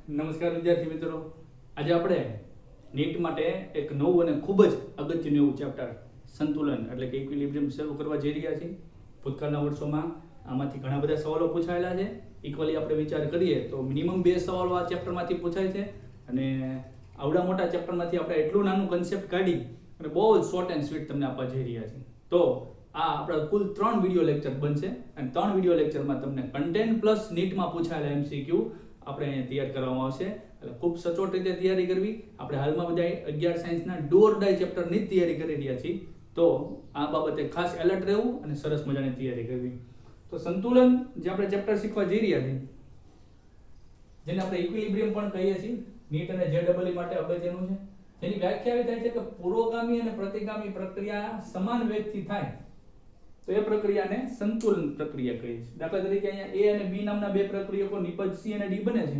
નમસ્કાર વિદ્યાર્થી મિત્રો, આજે આપણે નીટ માટે એક નવું અને ખૂબ જ અગત્યનું એવું ચેપ્ટર સંતુલન એટલે કે ઇક્વિલિબ્રિયમ શરૂ કરવા જઈ રહ્યા છીએ. ભૂતકાળના વર્ષોમાં આમાંથી ઘણા બધા સવાલો પૂછાયેલા છે. ઇક્વલી આપણે વિચાર કરીએ તો મિનિમમ 2 સવાલો આ ચેપ્ટરમાંથી પૂછાય છે અને આવડા મોટા ચેપ્ટરમાંથી આપણે એટલું નાનું કન્સેપ્ટ કાઢી અને બહુ જ શોર્ટ એન્ડ સ્વીટ તમને આપવા જઈ રહ્યા છીએ. તો આ આપણા કુલ 3 વિડીયો લેક્ચર બનશે અને 3 વિડીયો લેક્ચરમાં તમને કન્ટેન્ટ પ્લસ નીટમાં પૂછાયેલા MCQ આપણે અહીંયા તૈયાર કરવામાં આવશે. એટલે ખૂબ સચોટ રીતે તૈયારી કરવી. આપણે હાલમાં બધા 11 સાયન્સના ડુ ઓર ડાય ચેપ્ટરની જ તૈયારી કરી રહ્યા છીએ. તો આ બાબતે ખાસ એલર્ટ રહેવું અને સરસ મજાની તૈયારી કરવી. તો સંતુલન જે આપણે ચેપ્ટર શીખવા જઈ રહ્યા છીએ, જેને આપણે ઇક્વિલિબ્રિયમ પણ કહીએ છીએ, નીટ અને JEE માટે અગત્યનું છે. જેની વ્યાખ્યા એવી થાય છે કે પૂર્વગામી અને પ્રતિગામી પ્રક્રિયા સમાન વેગથી થાય તો એ પ્રક્રિયાને સંતુલન પ્રક્રિયા કહીએ છીએ. દાખલા તરીકે અહીંયા A અને B નામના બે પ્રક્રિયકો નિપજ C અને D બને છે,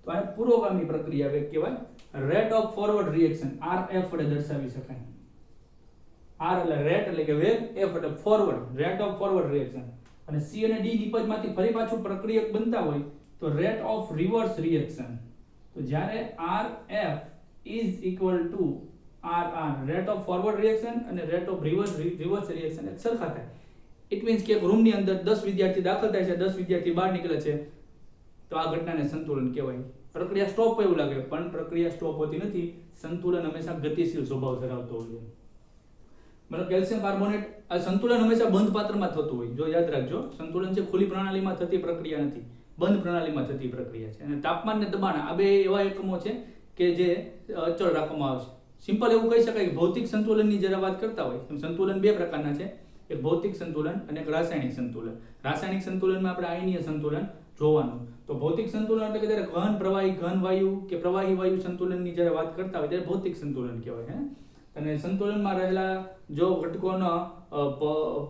તો આ પૂર્વગામી પ્રક્રિયા વેગ કહેવાય. Rate of forward reaction RF વડે દર્શાવી શકાય. R એટલે રેટ એટલે કે વેગ, F એટલે forward, rate of forward reaction. અને C અને D નિપજમાંથી ફરી પાછું પ્રક્રિયક બનતા હોય તો રેટ ઓફ રિવર્સ રિએક્શન. તો જ્યારે RF is equal to RR, rate of forward reaction અને રેટ ઓફ રિવર્સ રિએક્શન એક સરખા થાય. ઇટ મીન્સ કે એક રૂમની અંદર 10 વિદ્યાર્થી દાખલ થાય છે, 10 વિદ્યાર્થી બહાર નીકળે છે, તો આ ઘટનાને સંતુલન કહેવાય. પ્રક્રિયા સ્ટોપ એવું લાગે, પણ પ્રક્રિયા સ્ટોપ હોતી નથી. સંતુલન હંમેશા ગતિશીલ સ્વભાવ ધરાવતો હોય છે. મતલબ કેલ્શિયમ કાર્બોનેટ, આ સંતુલન હંમેશા બંધ પાત્રમાં થતું હોય. જો યાદ રાખજો, સંતુલન છે ખુલ્લી પ્રણાલીમાં થતી પ્રક્રિયા નથી, બંધ પ્રણાલીમાં થતી પ્રક્રિયા છે. અને તાપમાન ને દબાણ આ બે એવા એકમો છે કે જે અચળ રાખવામાં આવે છે. સિમ્પલ એવું કહી શકાય કે ભૌતિક સંતુલનની જ્યારે વાત કરતા હોય, સંતુલન બે પ્રકારના છે, એક ભૌતિક સંતુલન અને એક રાસાયણિક સંતુલન. રાસાયણિક સંતુલનમાં આપણે આયનીય સંતુલન જોવાનું. તો ભૌતિક સંતુલન એટલે કે જ્યારે ઘન પ્રવાહી, ઘન વાયુ કે પ્રવાહી વાયુ સંતુલનની જ્યારે વાત કરતા હોય ત્યારે ભૌતિક સંતુલન કહેવાય. અને સંતુલનમાં રહેલા જો ઘટકોના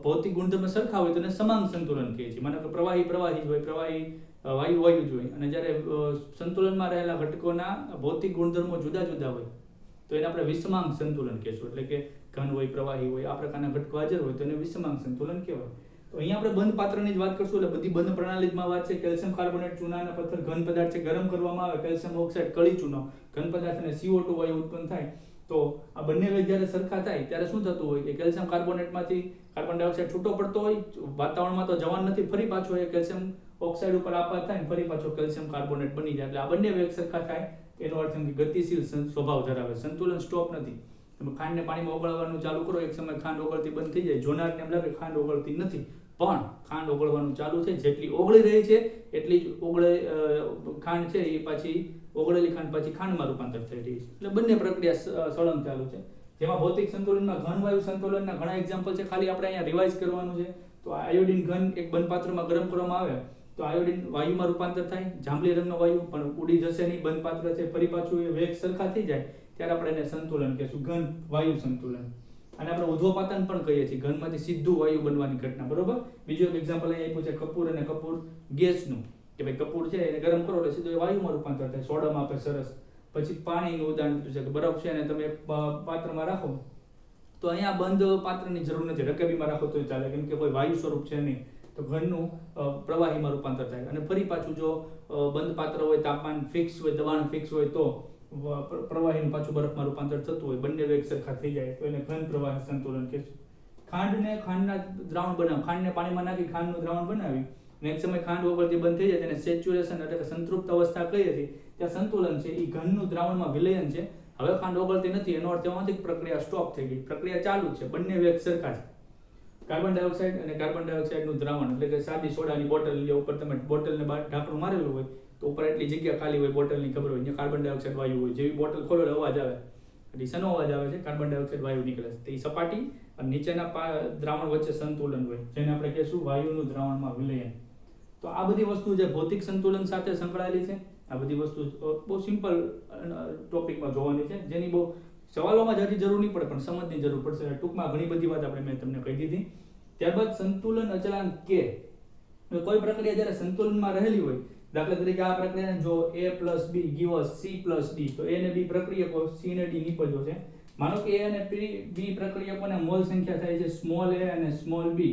ભૌતિક ગુણધર્મ સરખા હોય તો એને સમાંગ સંતુલન કહીએ છીએ. માનો કે પ્રવાહી પ્રવાહી જ હોય, પ્રવાહી વાયુ વાયુ જ હોય. અને જ્યારે સંતુલનમાં રહેલા ઘટકોના ભૌતિક ગુણધર્મો જુદા જુદા હોય તો એને આપણે વિષમાંગ સંતુલન કહેશું. એટલે કે ઘન હોય, પ્રવાહી હોય, આ પ્રકારના ઘટકો હાજર હોય તો એને વિષમાંગ સંતુલન કહેવાય. તો અહીંયા આપણે બંધ પાત્રની જ વાત કરશું. એટલે બધી બંધ પ્રણાલીમાં વાત છે. કેલ્શિયમ કાર્બોનેટ, ચૂના અને પથ્થર ઘન પદાર્થ છે, ગરમ કરવામાં આવે, કેલ્શિયમ ઓક્સાઇડ, કળી ચૂનો ઘન પદાર્થ અને CO2 વાયુ ઉત્પન્ન થાય. તો આ બંને વેગ જ્યારે સરખા થાય ત્યારે શું થતું હોય કે કેલ્શિયમ કાર્બોનેટમાંથી કાર્બન ડાયોક્સાઇડ છૂટો પડતો હોય, વાતાવરણમાં તો જવાનું નથી, ફરી પાછો એ કેલ્શિયમ ઓક્સાઇડ ઉપર આપાત થાય, ફરી પાછો કેલ્શિયમ કાર્બોનેટ બની જાય. એટલે આ બંને વેગ સરખા થાય એનો અર્થ એમ કે ગતિશીલ સ્વભાવ ધરાવે. સંતુલન સ્ટોપ નથી. તમે ખાંડને પાણીમાં ઓગળવાનું ચાલુ કરો, એક સમય ખાંડ ઓગળતી બંધ થઈ જાય. જોનારને એમ લાગે ખાંડ ઓગળતી નથી, પણ ખાંડ ઓગળવાનું ચાલુ થાય. જેટલી ઓગળી રહી છે એટલી જ ખાંડ છે એ પાછી ઓગળેલી ખાંડ પાછી ખાંડમાં રૂપાંતર થઈ રહી છે. એટલે બંને પ્રક્રિયા સળંગ ચાલુ છે. જેમાં ભૌતિક સંતુલનમાં ઘન વાયુ સંતુલનના ઘણા એક્ઝામ્પલ છે, ખાલી આપણે અહીંયા રિવાઇઝ કરવાનું છે. તો આયોડિન ઘન એક બંધ પાત્રમાં ગરમ કરવામાં આવે તો આયોડિન વાયુમાં રૂપાંતર થાય, જાંબલી રંગનો વાયુ, પણ ઉડી જશે નહીં, બંધ પાત્ર છે, ફરી પાછું એ વેગ સરખા થઈ જાય ત્યારે આપણે એને સંતુલન કહીશું, ઘન વાયુ સંતુલન. અને આપણે ઉધ્વપાતન પણ કહીએ છીએ, ઘનમાંથી સીધું વાયુ બનવાની ઘટના. બરોબર. બીજું એક એક્ઝામ્પલ અહીંયા આપ્યું છે કપૂર અને કપૂર ગેસનું, કે ભાઈ કપૂર છે એને ગરમ કરો એટલે સીધું એ વાયુમાં રૂપાંતર થાય, સોડામાં આપે. સરસ. પછી પાણીનું ઉદાહરણ છે કે બરફ છે અને તમે પાત્રમાં રાખો તો અહીંયા બંધ પાત્રની જરૂર નથી, રકેબીમાં રાખો તો ચાલે, કેમ કે કોઈ વાયુ સ્વરૂપ છે નહીં. તો ઘનનું પ્રવાહીમાં રૂપાંતર થાય. અને ફરી પાછું જો બંધ પાત્ર હોય, તાપમાન ફિક્સ હોય, દબાણ ફિક્સ હોય તો પ્રવાહીનું પાછું બરફમાં રૂપાંતર થતું હોય, બંને વેગ સરખા થઈ જાય તો એને ઘન પ્રવાહી સંતુલન કહેશું. ખાંડને ખાંડના દ્રાવણ બનાવ, ખાંડને પાણીમાં નાખી ખાંડનું દ્રાવણ બનાવી અને એક સમય ખાંડ ઓગળતી બંધ થઈ જાય તેને સેચ્યુરેશન એટલે કે સંતૃપ્ત અવસ્થા કહીએ છીએ. ત્યાં સંતુલન છે એ ઘનનું દ્રાવણમાં વિલયન છે. હવે ખાંડ ઓગળતી નથી, એનો અર્થ એમાંથી પ્રક્રિયા સ્ટોપ થઈ ગઈ, પ્રક્રિયા ચાલુ છે, બંને વેગ સરખા છે. કાર્બન ડાયોક્સાઇડ અને કાર્બન ડાયોક્સાઇડનું દ્રાવણ એટલે કે સાદી સોડાની બોટલ લે, ઉપર તમે બોટલને બહાર ઢાંકણું મારેલું હોય તો ઉપર એટલી જગ્યા ખાલી હોય, બોટલની ખબર હોય, ત્યાં કાર્બન ડાયોક્સાઇડ વાયુ હોય. જેવી બોટલ ખોલો એટલે અવાજ આવે, એટલે શેનો અવાજ આવે છે? કાર્બન ડાયોક્સાઇડ વાયુ નીકળે છે. તે સપાટી અને નીચેના દ્રાવણ વચ્ચે સંતુલન હોય, જેને આપણે કહીશું વાયુનું દ્રાવણમાં વિલયન. તો આ બધી વસ્તુ જે ભૌતિક સંતુલન સાથે સંકળાયેલી છે, આ બધી વસ્તુ બહુ સિમ્પલ ટોપિકમાં જોવાની છે, જેની બહુ સવાલોમાં હજી જરૂર નહીં પડે પણ સમજની જરૂર પડશે. ટૂંકમાં ઘણી બધી વાત આપણે મેં તમને કહી દીધી. ત્યારબાદ સંતુલન અચળાંક K. કોઈ પ્રક્રિયા જ્યારે સંતુલનમાં રહેલી હોય, દાખલા તરીકે આ પ્રક્રિયાને જો A + B give us C + D, તો A અને B પ્રક્રિયકો, C અને D નિપજો છે. માનો કે A અને B પ્રક્રિયકોના મોલ સંખ્યા થાય છે સ્મોલ a અને સ્મોલ b,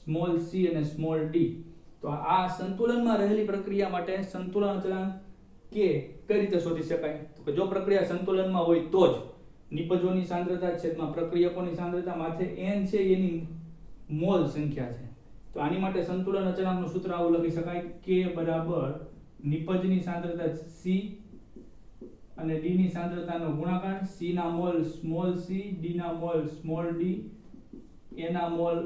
સ્મોલ c અને સ્મોલ d. તો આ સંતુલનમાં રહેલી પ્રક્રિયા માટે સંતુલન અચળાંક કે કઈ રીતે શોધી શકાય? તો કે જો પ્રક્રિયા સંતુલનમાં હોય તો જ નિપજોની સાંદ્રતા છેદમાં પ્રક્રિયકોની સાંદ્રતા માથે n છે એની મોલ સંખ્યા છે. તો આની માટે સંતુલન અચળાંકનું સૂત્ર આવું લખી શકાય k બરાબર નિપજની સાંદ્રતા c અને d ની સાંદ્રતાનો ગુણાકાર, c ના મોલ સ્મોલ c, d ના મોલ સ્મોલ d, a ના મોલ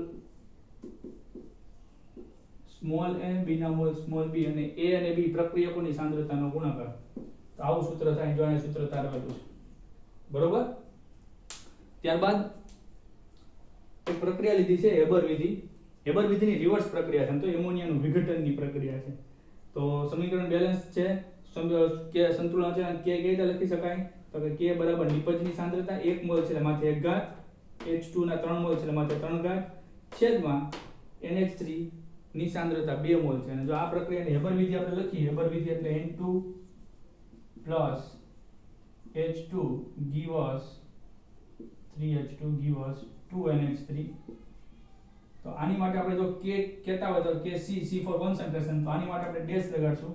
સ્મોલ a, b ના મોલ સ્મોલ b અને a અને b પ્રક્રિયકોની સાંદ્રતાનો ગુણાકાર. તો આવું સૂત્ર થાય. જો આ સૂત્ર તારવેલું છે, બરોબર. ત્યારબાદ એક પ્રક્રિયા લીધી છે હેબર વિધિ. હેબર વિધિની રિવર્સ પ્રક્રિયા છે, તો એમોનિયાનું વિઘટનની પ્રક્રિયા છે. તો સમીકરણ બેલેન્સ છે કે સંતુલન અચળાંક k કઈ રીતે લખી શકાય? તો કે k બરાબર નિપજની સાંદ્રતા 1 મોલ છે એટલે માથે 1 ઘાત, H2 ના 3 મોલ છે એટલે માથે 3 ઘાત, છેદમાં NH3 ની સાંદ્રતા 2 મોલ છે. અને જો આ પ્રક્રિયાની હેબર વિધિ આપણે લખીએ, હેબર વિધિ એટલે N2 H2 give us 3H2 give us 2NH3. તો આની માટે આપણે જો k કહેતા હોય તો C for concentration, તો આની માટે આપણે ડેશ લગાડશું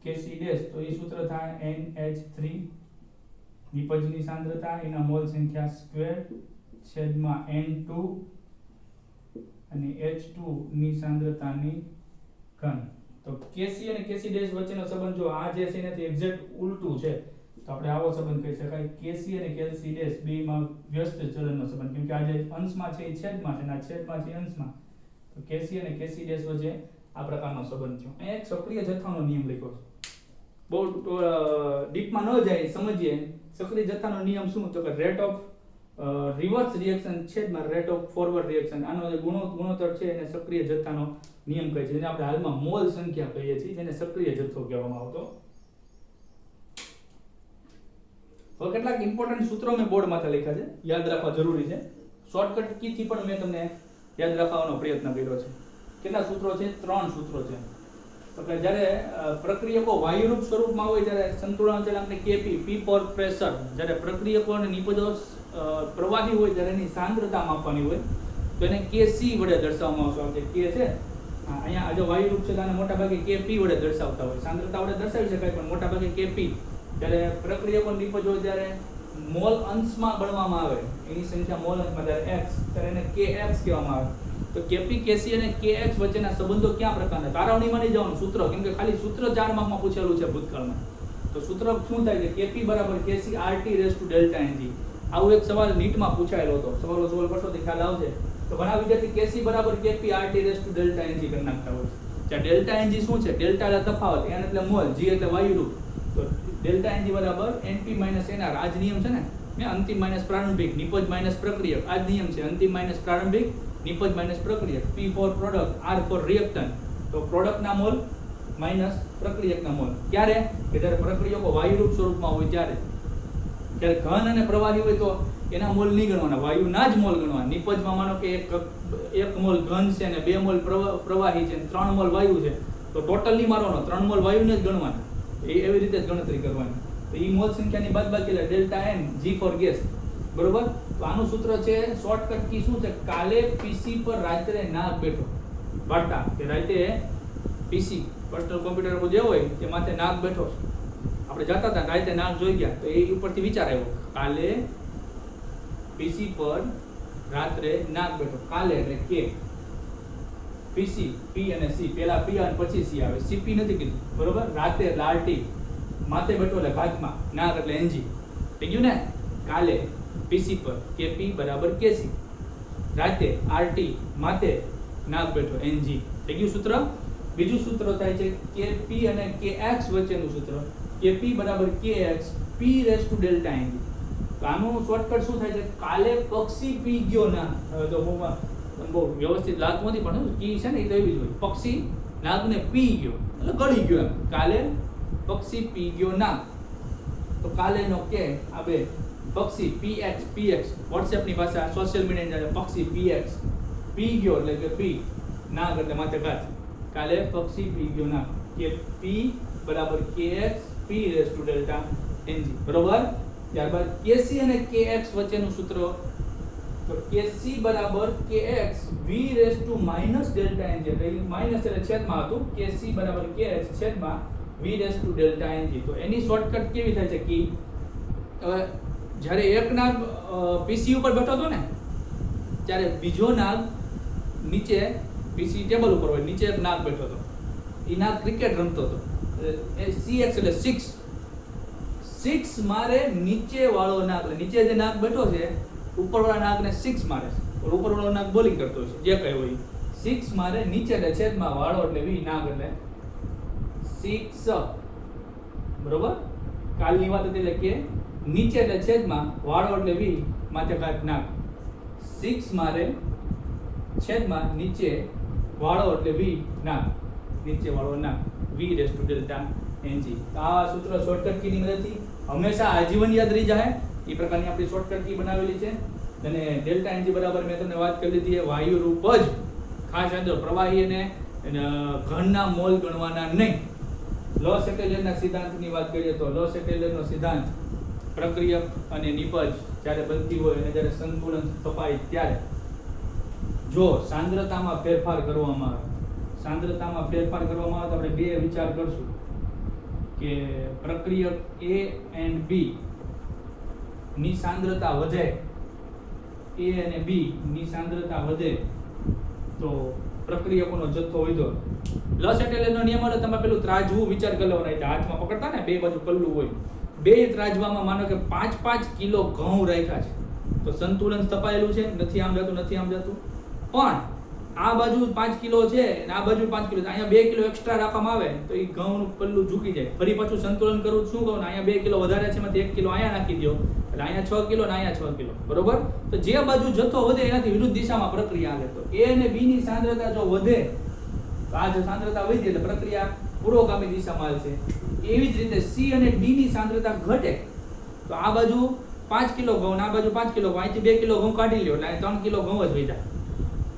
Kc ડેશ. તો એ સૂત્ર થાય NH3 નિપજની સાંદ્રતા એના મોલ સંખ્યા સ્ક્વેર છેદમાં N2 અને H2 ની સાંદ્રતાની ઘન. તો Kc અને Kc ડેશ વચ્ચેનો સંબંધ જો આ જે છે એનાથી એક્ઝેક્ટ ઉલટું છે તો આપણે આવો સંબંધ કહી શકાય Kc અને Kc ડેશ બેમાં વ્યસ્ત ચલનનો સંબંધ. કેમ કે આ જે અંશમાં છે એ છેદમાં છે અને આ છેદમાં છે અંશમાં. તો Kc અને Kc ડેશ વચ્ચે આ પ્રકારનો સંબંધ છે. અહીંયા એક સક્રિય જથ્થાનો નિયમ લખ્યો છે. બહુ ડીપમાં ન જાય, સમજીએ. સક્રિય જથ્થાનો નિયમ શું? તો કે રેટ ઓફ રિવર્સ રિએક્શન છેદમાં રેટ ઓફ ફોરવર્ડ રિએક્શન. આનો જે ગુણોત્તર છે એને સક્રિય જથ્થાનો નિયમ કહે છે, જેને આપણે હાલમાં મોલ સંખ્યા કહીએ છીએ, જેને સક્રિય જથ્થો કહેવામાં આવતો. હવે કેટલાક ઇમ્પોર્ટન્ટ સૂત્રો મેં બોર્ડ માથે લખ્યા છે, યાદ રાખવા જરૂરી છે. શોર્ટકટ કી થી પણ મેં તમને યાદ રાખવાનો પ્રયત્ન કર્યો છે. કેટલા સૂત્રો છે? 3 સૂત્રો છે. તો કે જ્યારે પ્રક્રિયકો વાયુરૂપ સ્વરૂપમાં હોય ત્યારે સંતુલન અચળાંકને Kp, P ફોર પ્રેશર, જ્યારે પ્રક્રિયકો અને નિપજો પ્રવાહી હોય ત્યારે એની સાંદ્રતા માપવાની હોય તો એને Kc વડે દર્શાવવામાં આવશે. કે છે અહીંયા આ જો વાયુરૂપ છે તેને મોટા ભાગે Kp વડે દર્શાવતા હોય. સાંદ્રતા વડે દર્શાવી શકાય પણ મોટા ભાગે Kp. જ્યારે પ્રક્રિયકો નિપજો ત્યારે મોલ અંશમાં ગણવામાં આવે, એની સંખ્યા મોલ અંશમાં જ્યારે x, ત્યારે એને Kx કહેવામાં આવે. તો Kp, Kc અને Kx વચ્ચેના સંબંધો કયા પ્રકારના? તારવણીમાં નહીં જવાનું, સૂત્ર, કેમ કે ખાલી સૂત્ર 4 માર્કમાં પૂછેલું છે ભૂતકાળમાં. તો સૂત્ર શું થાય કે Kp બરાબર Kc RT raise to delta Ng. આવો એક સવાલ નીટમાં પૂછાયેલો હતો. સવાલો સોલ્વ કરશો તો ખ્યાલ આવશે. તો ઘણા વિદ્યાર્થી Kc બરાબર Kp RT raise to delta Ng કરી નાખતા હોય છે. જ્યાં ડેલ્ટા Ng શું છે? ડેલ્ટા એટલે તફાવત, n એટલે મોલ, g એટલે વાયુરૂપ. તો ડેલ્ટા Ng બરાબર Np - Nr. આ જ નિયમ છે ને, મેં અંતિમ માઈનસ પ્રારંભિક, નિપજ માઈનસ પ્રક્રિયક. આ જ નિયમ છે, અંતિમ માઈનસ પ્રારંભિક, નિપજ માઈનસ પ્રક્રિયક. P for product, R for reactant. તો પ્રોડક્ટના મોલ માઈનસ પ્રક્રિયકના મોલ. ક્યારે? કે જ્યારે પ્રક્રિયકો વાયુરૂપ સ્વરૂપમાં હોય ત્યારે. જ્યારે ઘન અને પ્રવાહી હોય તો એના મોલ નહીં ગણવાના, વાયુના જ મોલ ગણવાના. નિપજમાં માનો કે એક મોલ ઘન છે અને 2 મોલ પ્રવાહી છે અને 3 મોલ વાયુ છે, તો ટોટલ નહીં મારવાનો, 3 મોલ વાયુને જ ગણવાના. એવી રીતે જ ગણતરી કરવાની. તો એ મોલ સંખ્યાની બાદબાકી એટલે delta n, G for gas, બરોબર. તો આનું સૂત્ર છે, શોર્ટકટ કી શું છે? કાલે PC પર રાત્રે નાગ બેઠો. વાર્તા કે રાતે PC પર્સનલ કોમ્પ્યુટર પર જે હોય તે માથે નાગ બેઠો. આપણે જતા હતા રાતે નાગ જોઈ ગયા તો એ ઉપરથી વિચાર આવ્યો, કાલે PC પર રાત્રે નાગ બેઠો. કાલે એટલે કે PC, P અને C, પહેલા P અને પછી C આવે. CP નથી કીધું, બરોબર. રાતે એટલે RT, માથે બેઠો એટલે ઘાતમાં, નાગ એટલે NG. થઈ ગયું ને? કાલે PC પર Kp બરાબર Kc, રાતે RT, માથે નાગ બેઠો NG. થઈ ગયું સૂત્ર. બીજું સૂત્ર થાય છે Kp અને Kx વચ્ચેનું સૂત્ર. Kp બરાબર Kx P raise to delta Ng. તો આનું શોર્ટકટ શું થાય છે? કાલે પક્ષી પી ગયો ના. હવે તો બહુ વ્યવસ્થિત લાગતું નથી પણ કી છે ને એ તો એવી જ હોય. પક્ષી નાગને પી ગયો એટલે ગળી ગયો એમ. કાલે પક્ષી પી ગયો નાગ. તો કાલેનો કે આ બે પક્ષી px WhatsApp ની ભાષા, સોશિયલ મીડિયા પક્ષી px, પી ગયો એટલે કે પી, નાગ એટલે માથે ઘાત. કાલે પક્ષી પી ગયો નાગ. કે p બરાબર kx p raise to delta Ng, બરોબર. ત્યારબાદ Kc અને Kx વચ્ચેનું સૂત્ર. તો Kc બરાબર Kx v raise to minus delta Ng. એટલે માઈનસ એટલે છેદમાં હતું. Kc બરાબર Kx છેદમાં v raise to delta ng. તો એની શોર્ટકટ કેવી થાય છે કે હવે જ્યારે એક નાગ પીસી ઉપર બેઠો હતો ને ત્યારે બીજો નાગ નીચે પીસી ટેબલ ઉપર હોય, નીચે એક નાગ બેઠો હતો, એ નાગ ક્રિકેટ રમતો હતો, CX એટલે 6 મારે નીચે વાળો નાગ, એટલે નીચે જે નાગ બેઠો છે ઉપરવાળા નાગને 6 મારે છે, ઉપરવાળો નાગ બોલિંગ કરતો હોય છે, જે કઈ હોય 6 મારે નીચે એટલે છેદમાં વાળો એટલે v નાગ એટલે 6, બરોબર. કાલની વાત હતી એટલે કે નીચે એટલે છેદમાં વાળો એટલે v માથે કાટ નાગ, 6 મારે છેદમાં નીચે વાળો એટલે v નાગ, નીચે વાળો નાગ, v raise to delta ng. આ સૂત્ર શોર્ટકટ કી ની મદદથી હંમેશા આજીવન યાદ રહી જાય, એ પ્રકારની આપણી શોર્ટકટ કી બનાવેલી છે. અને ડેલ્ટા ng બરાબર મેં તમને વાત કરી દીધી છે વાયુ રૂપ જ, ખાસ યાદ રાખો પ્રવાહી અને ઘનના મોલ ગણવાના નહીં. લોસ એટેલિયરના સિદ્ધાંતની વાત કરીએ તો લોસ એટેલિયરનો સિદ્ધાંત પ્રક્રિયક અને નિપજ જ્યારે બનતી હોય અને જ્યારે સંતુલન સ્થપાય ત્યારે જો સાંદ્રતામાં ફેરફાર કરવામાં આવે, સાંદ્રતામાં ફેરફાર કરવામાં આવે તો આપણે બે વિચાર કરશું કે પ્રક્રિયક A and B ની સાંદ્રતા વધે, A અને B ની સાંદ્રતા વધે તો પ્રક્રિયકોનો જથ્થો વધ્યો. લોસ એટેલિયરનો નિયમ એટલે તમે પેલું ત્રાજવું વિચાર કરી લેવાનો, હાથમાં પકડતા ને બે બાજુ પલ્લું હોય, બે ત્રાજવામાં માનો કે 5-5 કિલો ઘઉં રાખ્યા છે તો સંતુલન સ્થપાયેલું છે, નથી આમ જતું નથી આમ જતું, પણ આ બાજુ 5 કિલો છે અને આ બાજુ 5 કિલો છે, અહીંયા 2 કિલો એક્સ્ટ્રા રાખવામાં આવે તો એ ઘઉંનું પલ્લું ઝૂકી જાય, ફરી પાછું સંતુલન કરવું શું કહું, અહીંયા 2 કિલો વધારે છે એમાંથી 1 કિલો અહીંયા નાખી દો એટલે અહીંયા 6 કિલો ને અહીંયા 6 કિલો, બરોબર. તો જે બાજુ જથ્થો વધે એનાથી વિરુદ્ધ દિશામાં પ્રક્રિયા હાલે. તો A અને B ની સાંદ્રતા જો વધે તો આ જો સાંદ્રતા વધી એટલે પ્રક્રિયા પુરોગામી દિશામાં હાલશે. એવી જ રીતે C અને D ની સાંદ્રતા ઘટે તો આ બાજુ 5 કિલો ઘઉં, આ બાજુ 5 કિલો ઘઉં, અહીંથી 2 કિલો ઘઉં કાઢી લ્યો એટલે 3 કિલો ઘઉં જ વધ્યા,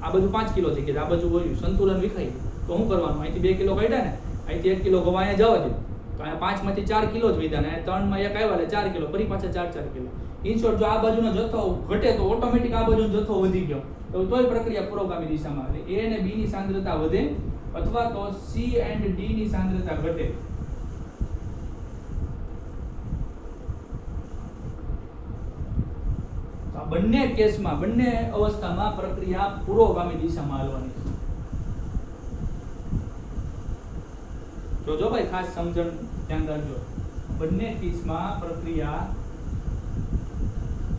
આ બાજુ 5 કિલો થઈ ગયા, આ બાજુ વધ્યું, સંતુલન વિખાઈ તો શું કરવાનું, અહીંથી 2 કિલો કાઢ્યા ને, અહીંથી 1 કિલો ઘઉં અહીંયા જવા દો તો અહીંયા 5 માંથી 4 કિલો જ વધ્યા ને 3 માં 1 આવ્યા એટલે 4 કિલો, ફરી પાછા 4 કિલો. ઇન શોર્ટ જો આ બાજુનો જથ્થો ઘટે તો ઓટોમેટિક આ બાજુનો જથ્થો વધી ગયો તો તોય પ્રક્રિયા પુરોગામી દિશામાં, એટલે A અને B ની સાંદ્રતા વધે અથવા તો C and D ની સાંદ્રતા ઘટે. બંને કેસમાં, બંને અવસ્થામાં પ્રક્રિયા પુરોગામી દિશામાં હાલવાની છે. જોજો ભાઈ, ખાસ સમજણ ધ્યાન રાખજો, બંને કેસમાં પ્રક્રિયા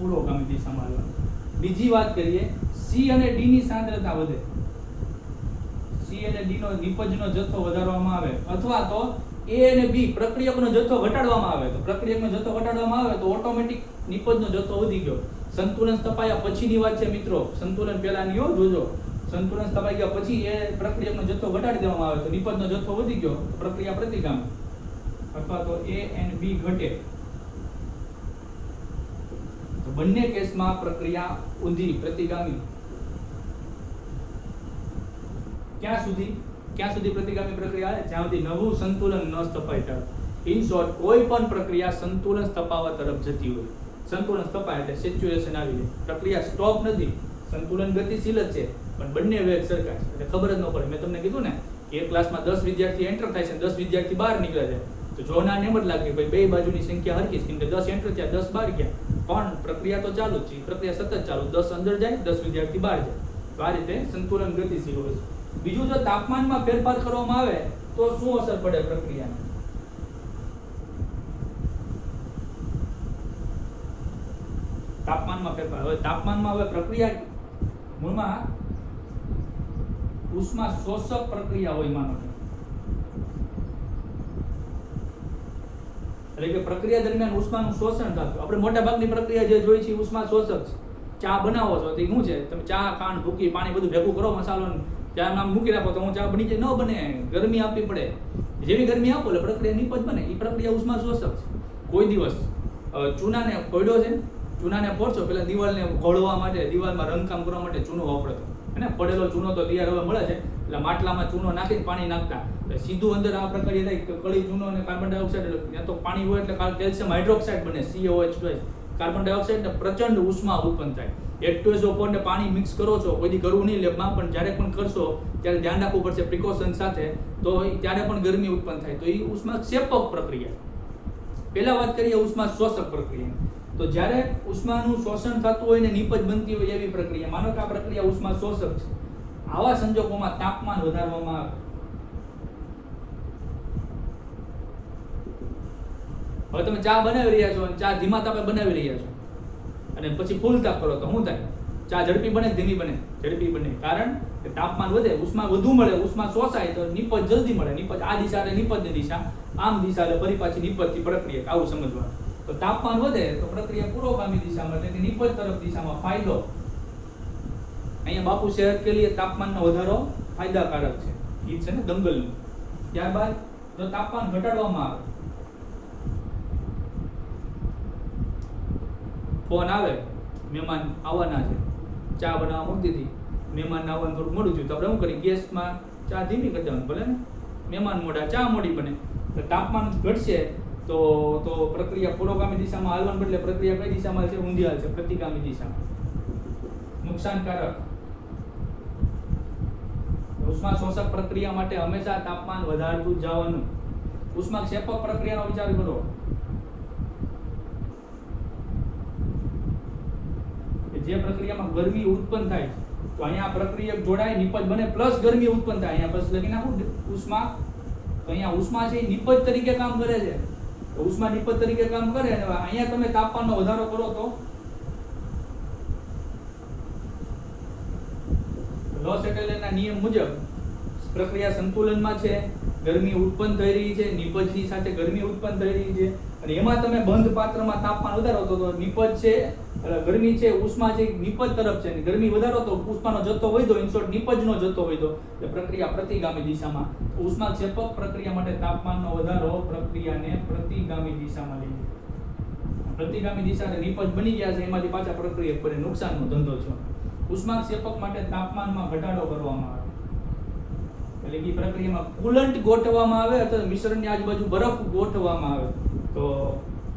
પુરોગામી દિશામાં હાલવાની. બીજી વાત કરીએ, C અને D ની સાંદ્રતા વધે, C અને D નો નિપજનો જથ્થો વધારવામાં આવે અથવા તો A અને B પ્રક્રિયકનો જથ્થો ઘટાડવામાં આવે, તો પ્રક્રિયકનો જથ્થો ઘટાડવામાં આવે તો ઓટોમેટિક નિપજનો જથ્થો વધી ગયો. સંતુલન સ્થપાયા પછીની વાત છે મિત્રો, સંતુલન પહેલાની હો, જોજો. સંતુલન સ્થપાઈ ગયા પછી એ પ્રક્રિયકનો જથ્થો ઘટાડી દેવામાં આવે તો નિપજનો જથ્થો વધી ગયો, પ્રક્રિયા પ્રતિગામી અથવા તો A and B ઘટે. તો બંને કેસમાં પ્રક્રિયા ઊંધી પ્રતિગામી. ક્યાં સુધી પ્રતિગામી પ્રક્રિયા આવે? જ્યાં સુધી નવું સંતુલન ન સ્થપાય ત્યારે. ઇન શોર્ટ, કોઈ પણ પ્રક્રિયા સંતુલન સ્થપાવવા તરફ જતી હોય, સંતુલન સ્થપાય એટલે સેચ્યુરેશન આવી જાય, પ્રક્રિયા સ્ટોપ નથી, સંતુલન ગતિશીલ જ છે પણ બંને વેગ સરખા છે એટલે ખબર જ ન પડે. મેં તમને કીધું ને એક ક્લાસમાં 10 વિદ્યાર્થી એન્ટર થાય છે અને 10 વિદ્યાર્થી બહાર નીકળે છે તો જોનાર એમ જ લાગે ભાઈ બે બાજુની સંખ્યા હરખી છે, કેમ કે 10 એન્ટર થયા 10 બહાર ગયા, પણ પ્રક્રિયા તો ચાલુ જ છે, પ્રક્રિયા સતત ચાલુ, 10 અંદર જાય 10 વિદ્યાર્થી બહાર જાય. તો આ રીતે સંતુલન ગતિશીલ હોય છે. બીજું, જો તાપમાનમાં ફેરફાર કરવામાં આવે તો શું અસર પડે પ્રક્રિયાને? તાપમાનમાં ફેરફાર, હવે તાપમાનમાં હવે પ્રક્રિયા મૂળમાં ઉષ્મા શોષક પ્રક્રિયા હોય, માનો કે એટલે કે પ્રક્રિયા દરમિયાન ઉષ્માનું શોષણ થતું. આપણે મોટા ભાગની પ્રક્રિયા જે જોઈ છે ઉષ્મા શોષક છે. ચા બનાવો છો તો શું છે, તમે ચા, ખાંડ, ભૂકી, પાણી બધું ભેગું કરો, મસાલો ચા નામ મૂકી રાખો તો હું ચા બની જાય, ન બને, ગરમી આપવી પડે, જેવી ગરમી આપો એટલે પ્રક્રિયા નિપજ બને. એ પ્રક્રિયા ઉષ્મા શોષક છે. કોઈ દિવસ ચૂનાને ફોડ્યો છે, ચૂનાને ફોડશો પેલા દિવાલને ઘોળવા માટે, દિવાલમાં રંગકામ કરવા માટે ચૂનો વાપરતો, અને પડેલો ચૂનો તો તૈયાર હવે મળે છે એટલે માટલામાં ચૂનો નાખીને પાણી નાખતા એટલે સીધું અંદર આ પ્રક્રિયા થાય, કળી ચૂનો અને કાર્બન ડાયોક્સાઇડ, ત્યાં તો પાણી હોય એટલે કેલ્શિયમ હાઇડ્રોક્સાઇડ બને, CaOH2, કાર્બન ડાયોક્સાઇડ ને પ્રચંડ ઉષ્મા ઉત્પન્ન થાય. H2SO4 ને પાણી મિક્સ કરો છો, કોઈથી કરવું નહીં લેબમાં, પણ જ્યારે પણ કરશો ત્યારે ધ્યાન રાખવું પડશે પ્રિકોશન સાથે, તો ત્યારે પણ ગરમી ઉત્પન્ન થાય. તો એ ઉષ્મા ક્ષેપક પ્રક્રિયા. પહેલા વાત કરીએ ઉષ્મા શોષક પ્રક્રિયા. તો જ્યારે ઉષ્માનું શોષણ થતું હોય ને નીપજ બનતી હોય એવી પ્રક્રિયા, માનો કે આ પ્રક્રિયા ઉષ્મા શોષક છે, આવા સંજોગોમાં તાપમાન વધારવામાં આવે. હવે તમે ચા બનાવી રહ્યા છો અને ચા ધીમા તાપે બનાવી રહ્યા છો અને પછી ફૂલ તાપ કરો તો શું થાય? ચા ઝડપી બને કે ધીમી બને? ઝડપી બને. કારણ કે તાપમાન વધે, ઉષ્મા વધુ મળે, ઉષ્મા શોષાય તો નિપજ જલ્દી મળે. નિપજ આ દિશા એટલે નિપજની દિશા, આમ દિશા એટલે ફરી પાછી નિપજથી પ્રક્રિયા. આવું સમજવાનું. તો તાપમાન વધે તો પ્રક્રિયા પુરોગામી દિશામાં એટલે કે નિપજ તરફ દિશામાં ફાયદો. અહીંયા બાપુ શહેર કે લીએ તાપમાનનો વધારો ફાયદાકારક છે, ગીત છે ને દંગલનું. ત્યારબાદ જો તાપમાન ઘટાડવામાં આવે, ફોન આવે, મહેમાન આવવાના છે, ચા બનાવવા મૂકી દીધી, મહેમાન આવવાનું થોડું મોડું થયું, તો આપણે શું કરીએ? ગેસમાં ચા ધીમી કરી દેવાનું, ભલે ને મહેમાન મોડા, ચા મોડી બને. તો તાપમાન ઘટશે તો પ્રક્રિયા પુરોગામી દિશામાં હાલવાને બદલે પ્રક્રિયા કઈ દિશામાં છે? ઊંધી હાલશે, પ્રતિગામી દિશામાં. નુકસાનકારક. ઉષ્મા શોષક પ્રક્રિયા માટે હંમેશા તાપમાન વધારતું જવાનું. ઉષ્મા ક્ષેપક પ્રક્રિયાનો વિચાર કરો. જે પ્રક્રિયામાં ગરમી ઉત્પન્ન થાય તો અહીંયા પ્રક્રિયક જોડાય, નિપજ બને, પ્લસ ગરમી ઉત્પન્ન થાય. અહીંયા પ્લસ લખી નાખું ઉષ્મા. તો અહીંયા ઉષ્મા છે એ નિપજ તરીકે કામ કરે છે. તો ઉષ્મા નિપજ તરીકે કામ કરે અને અહીંયા તમે તાપમાનનો વધારો કરો તો લો સેટલેરના નિયમ મુજબ પ્રક્રિયા સંતુલનમાં છે, ગરમી ઉત્પન્ન થઈ રહી છે, નિપજની સાથે ગરમી ઉત્પન્ન થઈ રહી છે, અને એમાં તમે બંધ પાત્રમાં તાપમાન વધારો તો નિપજ છે, ગરમી છે, ઉષ્મા છે નિપજ તરફ છે, અને ગરમી વધારો તો ઉષ્માનો જથ્થો વધ્યો, ઇન શોર્ટ નિપજનો જથ્થો વધ્યો, એટલે પ્રક્રિયા પ્રતિગામી દિશામાં. ઉષ્મા ક્ષેપક પ્રક્રિયા માટે તાપમાનનો વધારો પ્રક્રિયાને પ્રતિગામી દિશામાં લઈ જાય. પ્રતિગામી દિશા એટલે નિપજ બની ગયા છે, એમાંથી પાછા પ્રક્રિયક બને, નુકસાનનો ધંધો છે. ઉષ્મા ક્ષેપક માટે તાપમાનમાં ઘટાડો કરવામાં આવે, એટલે કે પ્રક્રિયામાં કુલન્ટ ગોઠવવામાં આવે અથવા મિશ્રણની આજુબાજુ બરફ ગોઠવવામાં આવે તો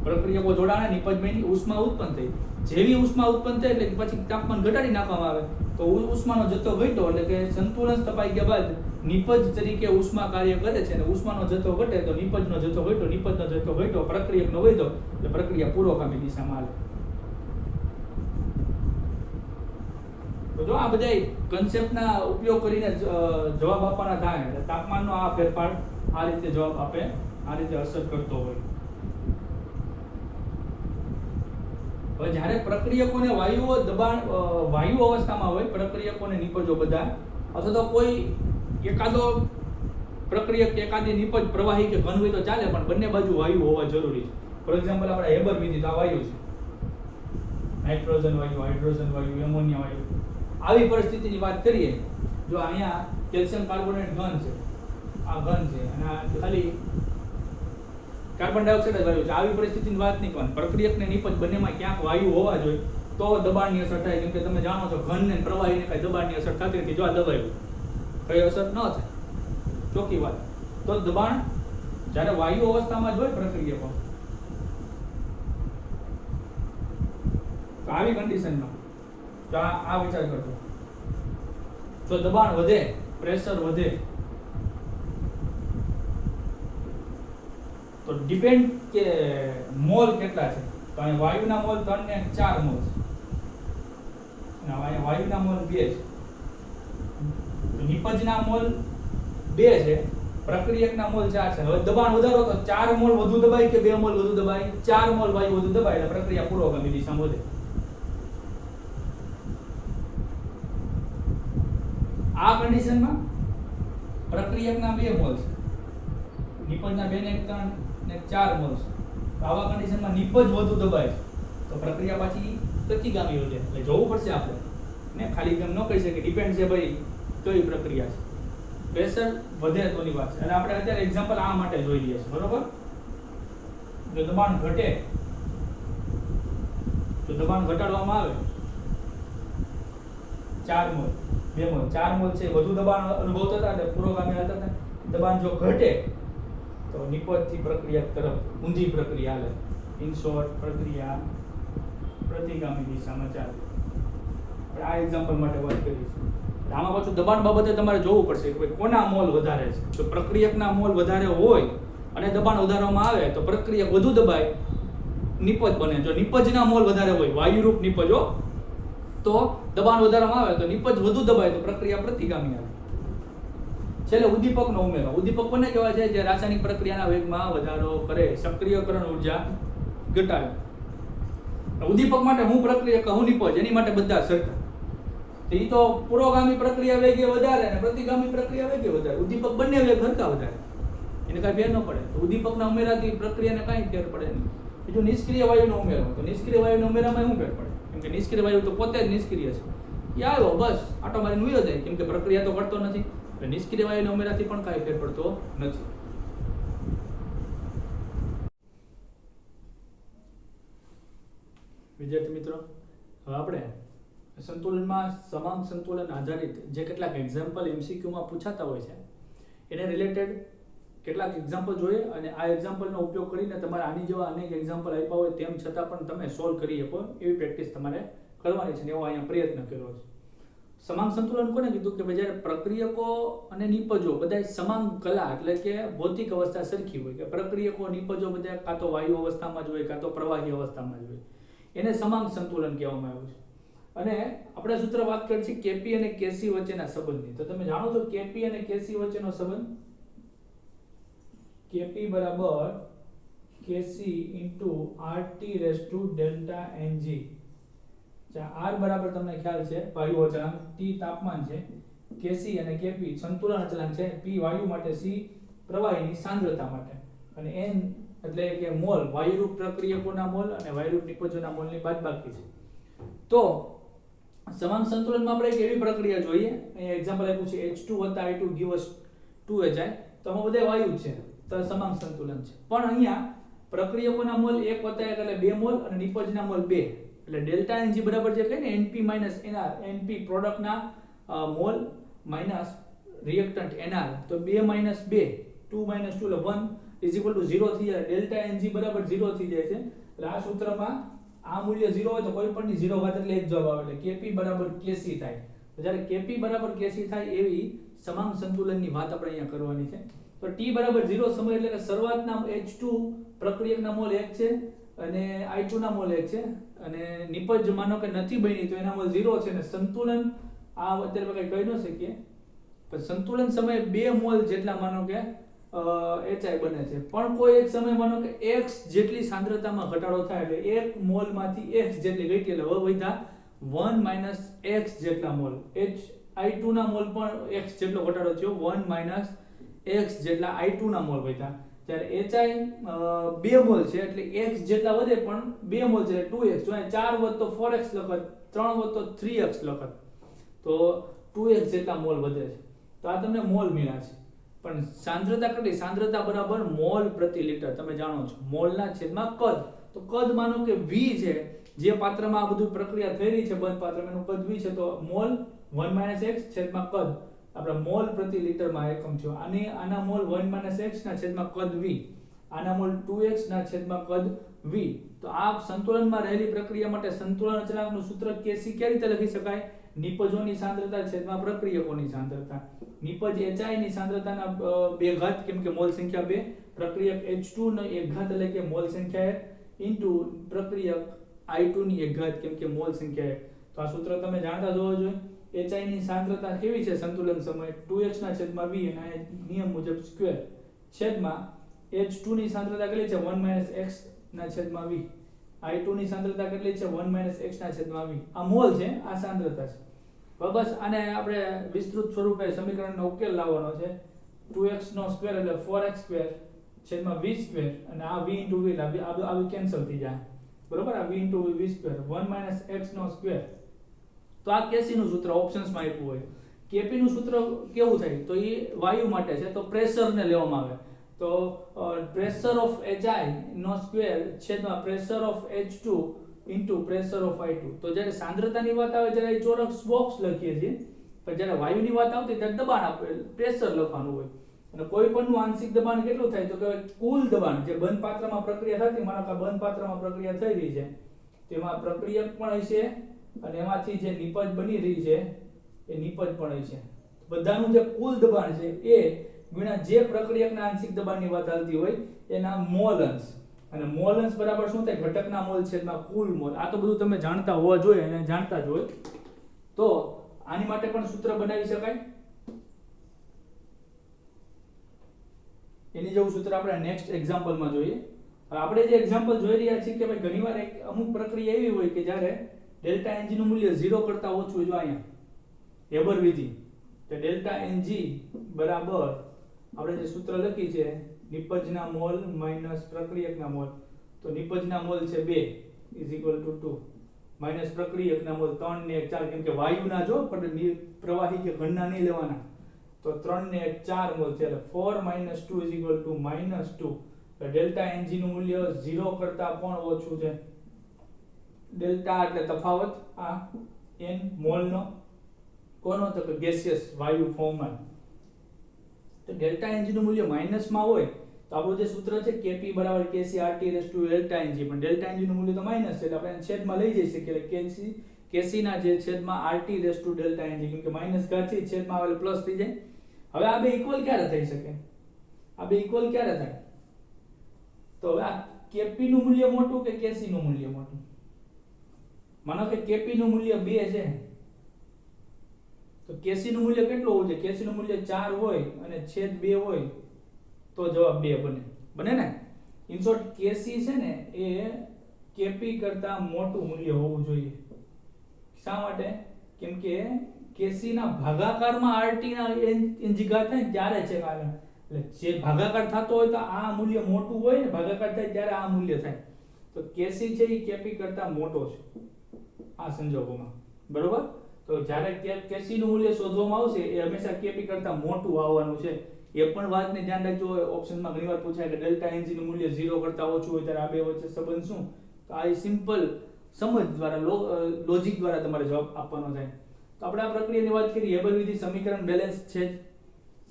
પ્રક્રિયકો જોડાણે નિપજ બની, ઉષ્મા ઉત્પન્ન થઈ. જેવી ઉષ્મા ઉત્પન્ન થઈ એટલે પછી તાપમાન ઘટાડી નાખવામાં આવે તો ઉષ્માનો જથ્થો ઘટ્યો, એટલે કે સંતુલન સ્થપાઈ ગયા બાદ નિપજ તરીકે ઉષ્મા કાર્ય કરે છે, અને ઉષ્માનો જથ્થો ઘટે તો નિપજનો જથ્થો ઘટ્યો, નિપજનો જથ્થો ઘટ્યો, પ્રક્રિયકનો વધ્યો, એટલે પ્રક્રિયા પુરોગામી દિશામાં હાલે. તો જો આ બધા કન્સેપ્ટના ઉપયોગ કરીને જવાબ આપવાના થાય એટલે તાપમાનનો આ ફેરફાર આ રીતે જવાબ આપે, આ રીતે અસર કરતો હોય. હવે જ્યારે પ્રક્રિયકોને વાયુઓ દબાણ વાયુ અવસ્થામાં હોય, પ્રક્રિયકોને નિપજો બધા, અથવા તો કોઈ એકાદો પ્રક્રિયક એકાદી નિપજ પ્રવાહી કે ઘન હોય તો ચાલે, પણ બંને બાજુ વાયુ હોવા જરૂરી છે. ફોર એક્ઝામ્પલ આપણે હેબર વિદ્યુત આ વાયુ છે, નાઇટ્રોજન વાયુ, હાઇડ્રોજન વાયુ, એમોનિયા વાયુ. આવી પરિસ્થિતિની વાત કરીએ, જો અહીંયા કેલ્શિયમ કાર્બોનેટ ઘન છે, આ ઘન છે, અને આ ખાલી કાર્બન ડાયોક્સાઇડ જ વાયુ છે. આવી પરિસ્થિતિની વાત નહીં કરવાની. પ્રક્રિયકને નિપજ બંનેમાં ક્યાંક વાયુ હોવા જોઈએ તો દબાણની અસર થાય. કેમ કે તમે જાણો છો ઘન ને પ્રવાહીને કઈ દબાણની અસર થતી નથી. જો આ દબાયું કઈ અસર ન થાય, ચોખ્ખી વાત. તો દબાણ જ્યારે વાયુ અવસ્થામાં જ હોય પ્રક્રિયકો, તો આવી કન્ડિશનમાં તો આ વિચાર કરજો, જો દબાણ વધે, પ્રેશર વધે, તો ડિપેન્ડ કે મોલ કેટલા છે. તો અહીં વાયુના મોલ 3 ને 4 મોલ છે, અને અહીંયા વાયુના મોલ 2 છે. તો નિપજના મોલ 2 છે, પ્રક્રિયકના મોલ 4 છે. હવે દબાણ વધારો તો 4 મોલ વધુ દબાય કે 2 મોલ વધુ દબાય? 4 મોલ વાયુ વધુ દબાય, એટલે પ્રક્રિયા પુરોગામી દિશામાં વધે. આ કન્ડિશનમાં પ્રક્રિયકના 2 મોલ છે, નિપજના 2 ને 3 ને 4 મોલ છે. તો આવા કન્ડિશનમાં નિપજ વધુ દબાય તો પ્રક્રિયા પાછી પ્રતિગામી વધે. એટલે જોવું પડશે આપણે ને, ખાલી કેમ ન કહી શકે ડિપેન્ડ છે ભાઈ કઈ પ્રક્રિયા છે. પ્રેશર વધે તોની વાત છે, એટલે આપણે અત્યારે એક્ઝામ્પલ આ માટે જોઈ લઈએ છીએ, બરોબર. જો દબાણ ઘટે, તો દબાણ ઘટાડવામાં આવે 4 મોલ, 2 મોલ, 4 મોલ છે વધુ દબાણ અનુભવતા હતા એટલે પુરોગામી હાલતા હતા. દબાણ જો ઘટે તો નિપજથી પ્રક્રિયા તરફ ઊંધી પ્રક્રિયા હાલે. ઇન શોર્ટ પ્રક્રિયા પ્રતિગામી દિશામાં ચાલે. આપણે આ એક્ઝામ્પલ માટે વાત કરીશું. આમાં પાછું દબાણ બાબતે તમારે જોવું પડશે કે ભાઈ કોના મોલ વધારે છે. જો પ્રક્રિયકના મોલ વધારે હોય અને દબાણ વધારવામાં આવે તો પ્રક્રિયક વધુ દબાય, નિપજ બને. જો નિપજના મોલ વધારે હોય, વાયુરૂપ નિપજો, તો દબાણ વધારવામાં આવે તો નિપજ વધુ દબાય તો પ્રક્રિયા પ્રતિગામી આવે. છેલ્લે ઉદ્દીપકનો ઉમેરો. ઉદ્દીપક કોને કહેવાય છે? જે રાસાયણિક પ્રક્રિયાના વેગમાં વધારો કરે, સક્રિયકરણ ઉર્જા ઘટાડે. ઉદ્દીપક માટે હું પ્રક્રિયક હું નિપજ એની માટે બધા સરખા. તો ઈ તો પુરોગામી પ્રક્રિયા વેગે વધારે અને પ્રતિગામી પ્રક્રિયા વેગે વધારે. ઉદ્દીપક બંને વેગ સરખા વધારે, એને કાંઈ ફેર ન પડે. તો ઉદ્દીપકના ઉમેરાથી પ્રક્રિયાને કાંઈ ફેર પડે નહીં. બીજું નિષ્ક્રિય વાયુનો ઉમેરો. તો નિષ્ક્રિય વાયુનો ઉમેરામાં શું ફેર પડે? કેમ કે નિષ્ક્રિય વાયુ તો પોતે જ નિષ્ક્રિય છે. એ આવ્યો બસ આટો મારીને ઉયો જાય, કેમ કે પ્રક્રિયા તો કરતો નથી. એટલે નિષ્ક્રિય વાયુના ઉમેરાથી પણ કાંઈ ફેર પડતો નથી. વિદ્યાર્થી મિત્રો, હવે આપણે સંતુલનમાં સમાંગ સંતુલન આધારિત જે કેટલાક એક્ઝામ્પલ એમસીક્યુમાં પૂછાતા હોય છે એને રિલેટેડ કેટલાક એક્ઝામ્પલ જોઈએ અને આ એક્ઝામ્પલનો ઉપયોગ કરીને તમારે આની જેવા અનેક એક્ઝામ્પલ આપ્યા હોય તેમ છતાં પણ તમે સોલ્વ કરી શકો એવી પ્રેક્ટિસ તમારે કરવાની છે. એવો અહીંયા પ્રયત્ન કર્યો છે. સમાંગ સંતુલન કોને કીધું? કે જ્યારે પ્રક્રિયકો અને નિપજો બધા સમાંગ કલા એટલે કે ભૌતિક અવસ્થા સરખી હોય, કે પ્રક્રિયકો નિપજો બધા કાં તો વાયુ અવસ્થામાં જ હોય કાં તો પ્રવાહી અવસ્થામાં જ હોય, એને સમાંગ સંતુલન કહેવામાં આવ્યું છે. અને આપણે સૂત્ર વાત કરી છે કેપી અને કેસી વચ્ચેના સંબંધની. તો તમે જાણો છો કેપી અને કેસી વચ્ચેનો સંબંધ કેપી બરાબર KC into RT raise to delta NG. R બરાબર તમને ખ્યાલ છે વાયુ અચળાંક, ટી તાપમાન છે, કેસી અને કેપી સંતુલન અચળાંક છે, પી વાયુ માટે, સી પ્રવાહીની સાંદ્રતા માટે, અને એન એટલે કે મોલ વાયુરૂપ પ્રક્રિયકોના મોલ અને વાયુરૂપ નિપજોના મોલની બાદબાકી છે. તો સમાંગ સંતુલનમાં આપણે એક એવી પ્રક્રિયા જોઈએ, અહીંયા એક્ઝામ્પલ આપ્યું છે H2 + I2 give us 2HI. તો આમાં બધા વાયુ છે તો સમાંગ સંતુલન છે. પણ અહીંયા પ્રક્રિયકોના મોલ 1 + 1 એટલે 2 મોલ અને નિપજના મોલ 2 એટલે ડેલ્ટા Ng બરાબર જે કહે ને NP - NR, NP પ્રોડક્ટના મોલ માઈનસ રિએક્ટન્ટ NR, તો 2 - 2 2 - 2 એટલે 1 = 0 થઈ જાય. ડેલ્ટા Ng બરાબર 0 થઈ જાય છે. એટલે આ સૂત્રમાં આ મૂલ્ય 0 હોય તો કોઈ પણ ની 0 ઘાત એટલે એક જવાબ આવે, એટલે Kp બરાબર Kc થાય. તો જ્યારે Kp બરાબર Kc થાય એવી સમાંગ સંતુલનની વાત આપણે અહીંયા કરવાની છે. તો T બરાબર 0 સમય એટલે કે શરૂઆતના H2 પ્રક્રિયકના મોલ 1 છે અને I2 ના મોલ 1 છે અને નિપજ માનો કે નથી બની તો એના મોલ 0 છે અને સંતુલન આ અત્યારે કઈ કહી ન શકીએ, પણ સંતુલન સમયે 2 મોલ જેટલા માનો કે HI બને છે. પણ કોઈ એક સમય માનો કે x જેટલી સાંદ્રતામાં ઘટાડો થાય એટલે 1 મોલ માંથી x જેટલી ઘટી એટલે વધ્યા 1 - x જેટલા મોલ. I2 ના મોલ પણ x જેટલો ઘટાડો થયો, 1 - x જેટલા I2 ના મોલ વધ્યા. જ્યારે HI 2 મોલ છે એટલે x જેટલા વધે પણ 2 મોલ છે એટલે 2x. જો 4 વધે તો 4x લખત, 3 વધે તો 3x લખત, તો 2x જેટલા મોલ વધે છે. તો આ તમને મોલ મળ્યા છે. પણ સાંદ્રતા કેટલી? સાંદ્રતા બરાબર મોલ પ્રતિ લિટર. તમે જાણો છો મોલના છેદમાં કદ. તો કદ માનો કે v છે, જે પાત્રમાં આ બધું પ્રક્રિયા થઈ રહી છે બંધ પાત્રમાં એનું કદ v છે, તો મોલ 1 - x છેદમાં કદ આપણે મોલ પ્રતિ લિટરમાં એકમ થયો. આના મોલ 1 - x ના છેદમાં કદ v, આના મોલ 2x ના છેદમાં કદ v. તો આ સંતુલનમાં રહેલી પ્રક્રિયા માટે સંતુલન અચળાંકનું સૂત્ર Kc કેવી રીતે લખી શકાય? નિપજોની સાંદ્રતા છેદમાં પ્રક્રિયકોની સાંદ્રતા. નિપજ HI ની સાંદ્રતાના 2 ઘાત કેમ કે મોલ સંખ્યા 2, પ્રક્રિયક H2 નો 1 ઘાત એટલે કે મોલ સંખ્યા 1 ઇન્ટુ પ્રક્રિયક I2 ની 1 ઘાત કેમ કે મોલ સંખ્યા 1. તો આ સૂત્ર તમે જાણતા હોવા જોઈએ. HI ની સાંદ્રતા કેવી છે સંતુલન સમયે? 2x ના છેદમાં v અને આ નિયમ મુજબ સ્ક્વેર છેદમાં H2 ની સાંદ્રતા કેટલી છે? 1 - x ના છેદમાં v. I2 ની સાંદ્રતા કેટલી છે? 1 - x ના છેદમાં v. આ મોલ છે, આ સાંદ્રતા છે. બસ આને આપણે વિસ્તૃત સ્વરૂપે સમીકરણનો ઉકેલ લાવવાનો છે. 2x નો સ્ક્વેર એટલે 4x² છેદમાં v સ્ક્વેર અને આ v * v આ કેન્સલ થઈ જાય. બરોબર? આ v * v સ્ક્વેર 1 - x નો સ્ક્વેર. તો આ કેસી નું સૂત્ર ઓપ્શન્સમાં આપ્યું હોય. કેપી નું સૂત્ર કેવું થાય? તો એ વાયુ માટે છે તો પ્રેશરને લેવામાં આવે. તો પ્રેશર ઓફ HI નો સ્ક્વેર છેદમાં pressure of H2 into pressure of I2. તો જ્યારે સાંદ્રતાની વાત આવે ત્યારે ચોરસ બોક્સ લખીએ છીએ, પણ જ્યારે વાયુની વાત આવતી ત્યારે દબાણ આપે પ્રેશર લખવાનું હોય. અને કોઈ પણનું આંશિક દબાણ કેટલું થાય? તો કે કુલ દબાણ જે બંધ પાત્રમાં પ્રક્રિયા થતી, માનો કે બંધ પાત્રમાં પ્રક્રિયા થઈ રહી છે તેમાં પ્રક્રિયક પણ હશે અને એમાંથી જે નિપજ બની રહી છે એ નિપજ પણ હશે. બધાનું જે કુલ દબાણ છે એ ગુણ્યા જે પ્રક્રિયકના આંશિક દબાણની વાત ચાલતી હોય એના મોલ અંશ, અને મોલ અંશ બરાબર શું થાય? ઘટકના મોલ છેદમાં કુલ મોલ. આ તો બધું તમે જાણતા હોવા જોઈએ અને જાણતા જ હોય. તો આની માટે પણ સૂત્ર બનાવી શકાય. એની જેવું સૂત્ર આપણે નેક્સ્ટ એક્ઝામ્પલમાં જોઈએ. હવે આપણે જે એક્ઝામ્પલ જોઈ રહ્યા છીએ કે ભાઈ ઘણીવાર એક અમુક પ્રક્રિયા એવી હોય કે જ્યારે ડેલ્ટા એનજી નું મૂલ્ય 0 કરતા ઓછું, જો અહીંયા હેબર વિધિ, તો ડેલ્ટા એનજી બરાબર આપણે જે સૂત્ર લખી છે નિપજના મોલ માઈનસ પ્રક્રિયકના મોલ, તો નિપજના મોલ છે 2 2 માઈનસ પ્રક્રિયકના મોલ 3 ને 1 4, કેમ કે વાયુના જો પણ પ્રવાહી કે ઘનના નહીં લેવાના, તો 3 ને 1 4 મોલ છે, એટલે 4 - 2 -2. તો ડેલ્ટા એનજી નું મૂલ્ય 0 કરતા પણ ઓછું છે. ડેલ્ટા એટલે તફાવત, આ n મોલ નો કોનો? તો કે ગેસિયસ વાયુ ફોર્મમાં. તો ડેલ્ટા એનજી નું મૂલ્ય માઈનસ માં હોય તો આપણું જે સૂત્ર છે Kp = Kc RT delta NG, પણ ડેલ્ટા એનજી નું મૂલ્ય તો માઈનસ છે એટલે આપણે છેદમાં લઈ જઈ શકીએ, એટલે Kc ના જે છેદમાં RT ડેલ્ટા એનજી, કેમ કે માઈનસ ઘાત છે છેદમાં આવેલ પ્લસ થઈ જાય. હવે આ બે ઇક્વલ ક્યારે થઈ શકે? આ બે ઇક્વલ ક્યારે થાય? તો હવે આ Kp નું મૂલ્ય મોટું કે Kc નું મૂલ્ય મોટું? માનો કે Kp નું મૂલ્ય 2 છે તો Kc નું મૂલ્ય કેટલું હોવું જોઈએ? Kc નું મૂલ્ય 4 હોય અને છેદ 2 હોય તો જવાબ 2 બને. બને ને? ઇન શોર્ટ Kc છે ને એ Kp કરતા મોટું મૂલ્ય હોવું જોઈએ. શા માટે? કેમ કે Kc ના ભાગાકારમાં RT ના એનજી ઘાત થાય ને ત્યારે છે કારણ, એટલે જે ભાગાકાર થતો હોય તો આ મૂલ્ય મોટું હોય ને, ભાગાકાર થાય ત્યારે આ મૂલ્ય થાય. તો Kc છે એ Kp કરતા મોટો છે આ સંજોગોમાં. બરોબર? તો જ્યારે Kc નું મૂલ્ય શોધવામાં આવશે એ હંમેશા Kp કરતા મોટું આવવાનું છે. એ પણ વાતને ધ્યાન રાખજો. ઓપ્શનમાં ઘણીવાર પૂછાય કે ડેલ્ટા એનજી નું મૂલ્ય 0 કરતા ઓછું હોય ત્યારે આ બે વચ્ચે સંબંધ શું? તો આ સિમ્પલ સમજ દ્વારા લોજિક દ્વારા તમારે જવાબ આપવાનો થાય. તો આપણે આ પ્રક્રિયાની વાત કરી. હેબર વિધિ સમીકરણ બેલેન્સ છે.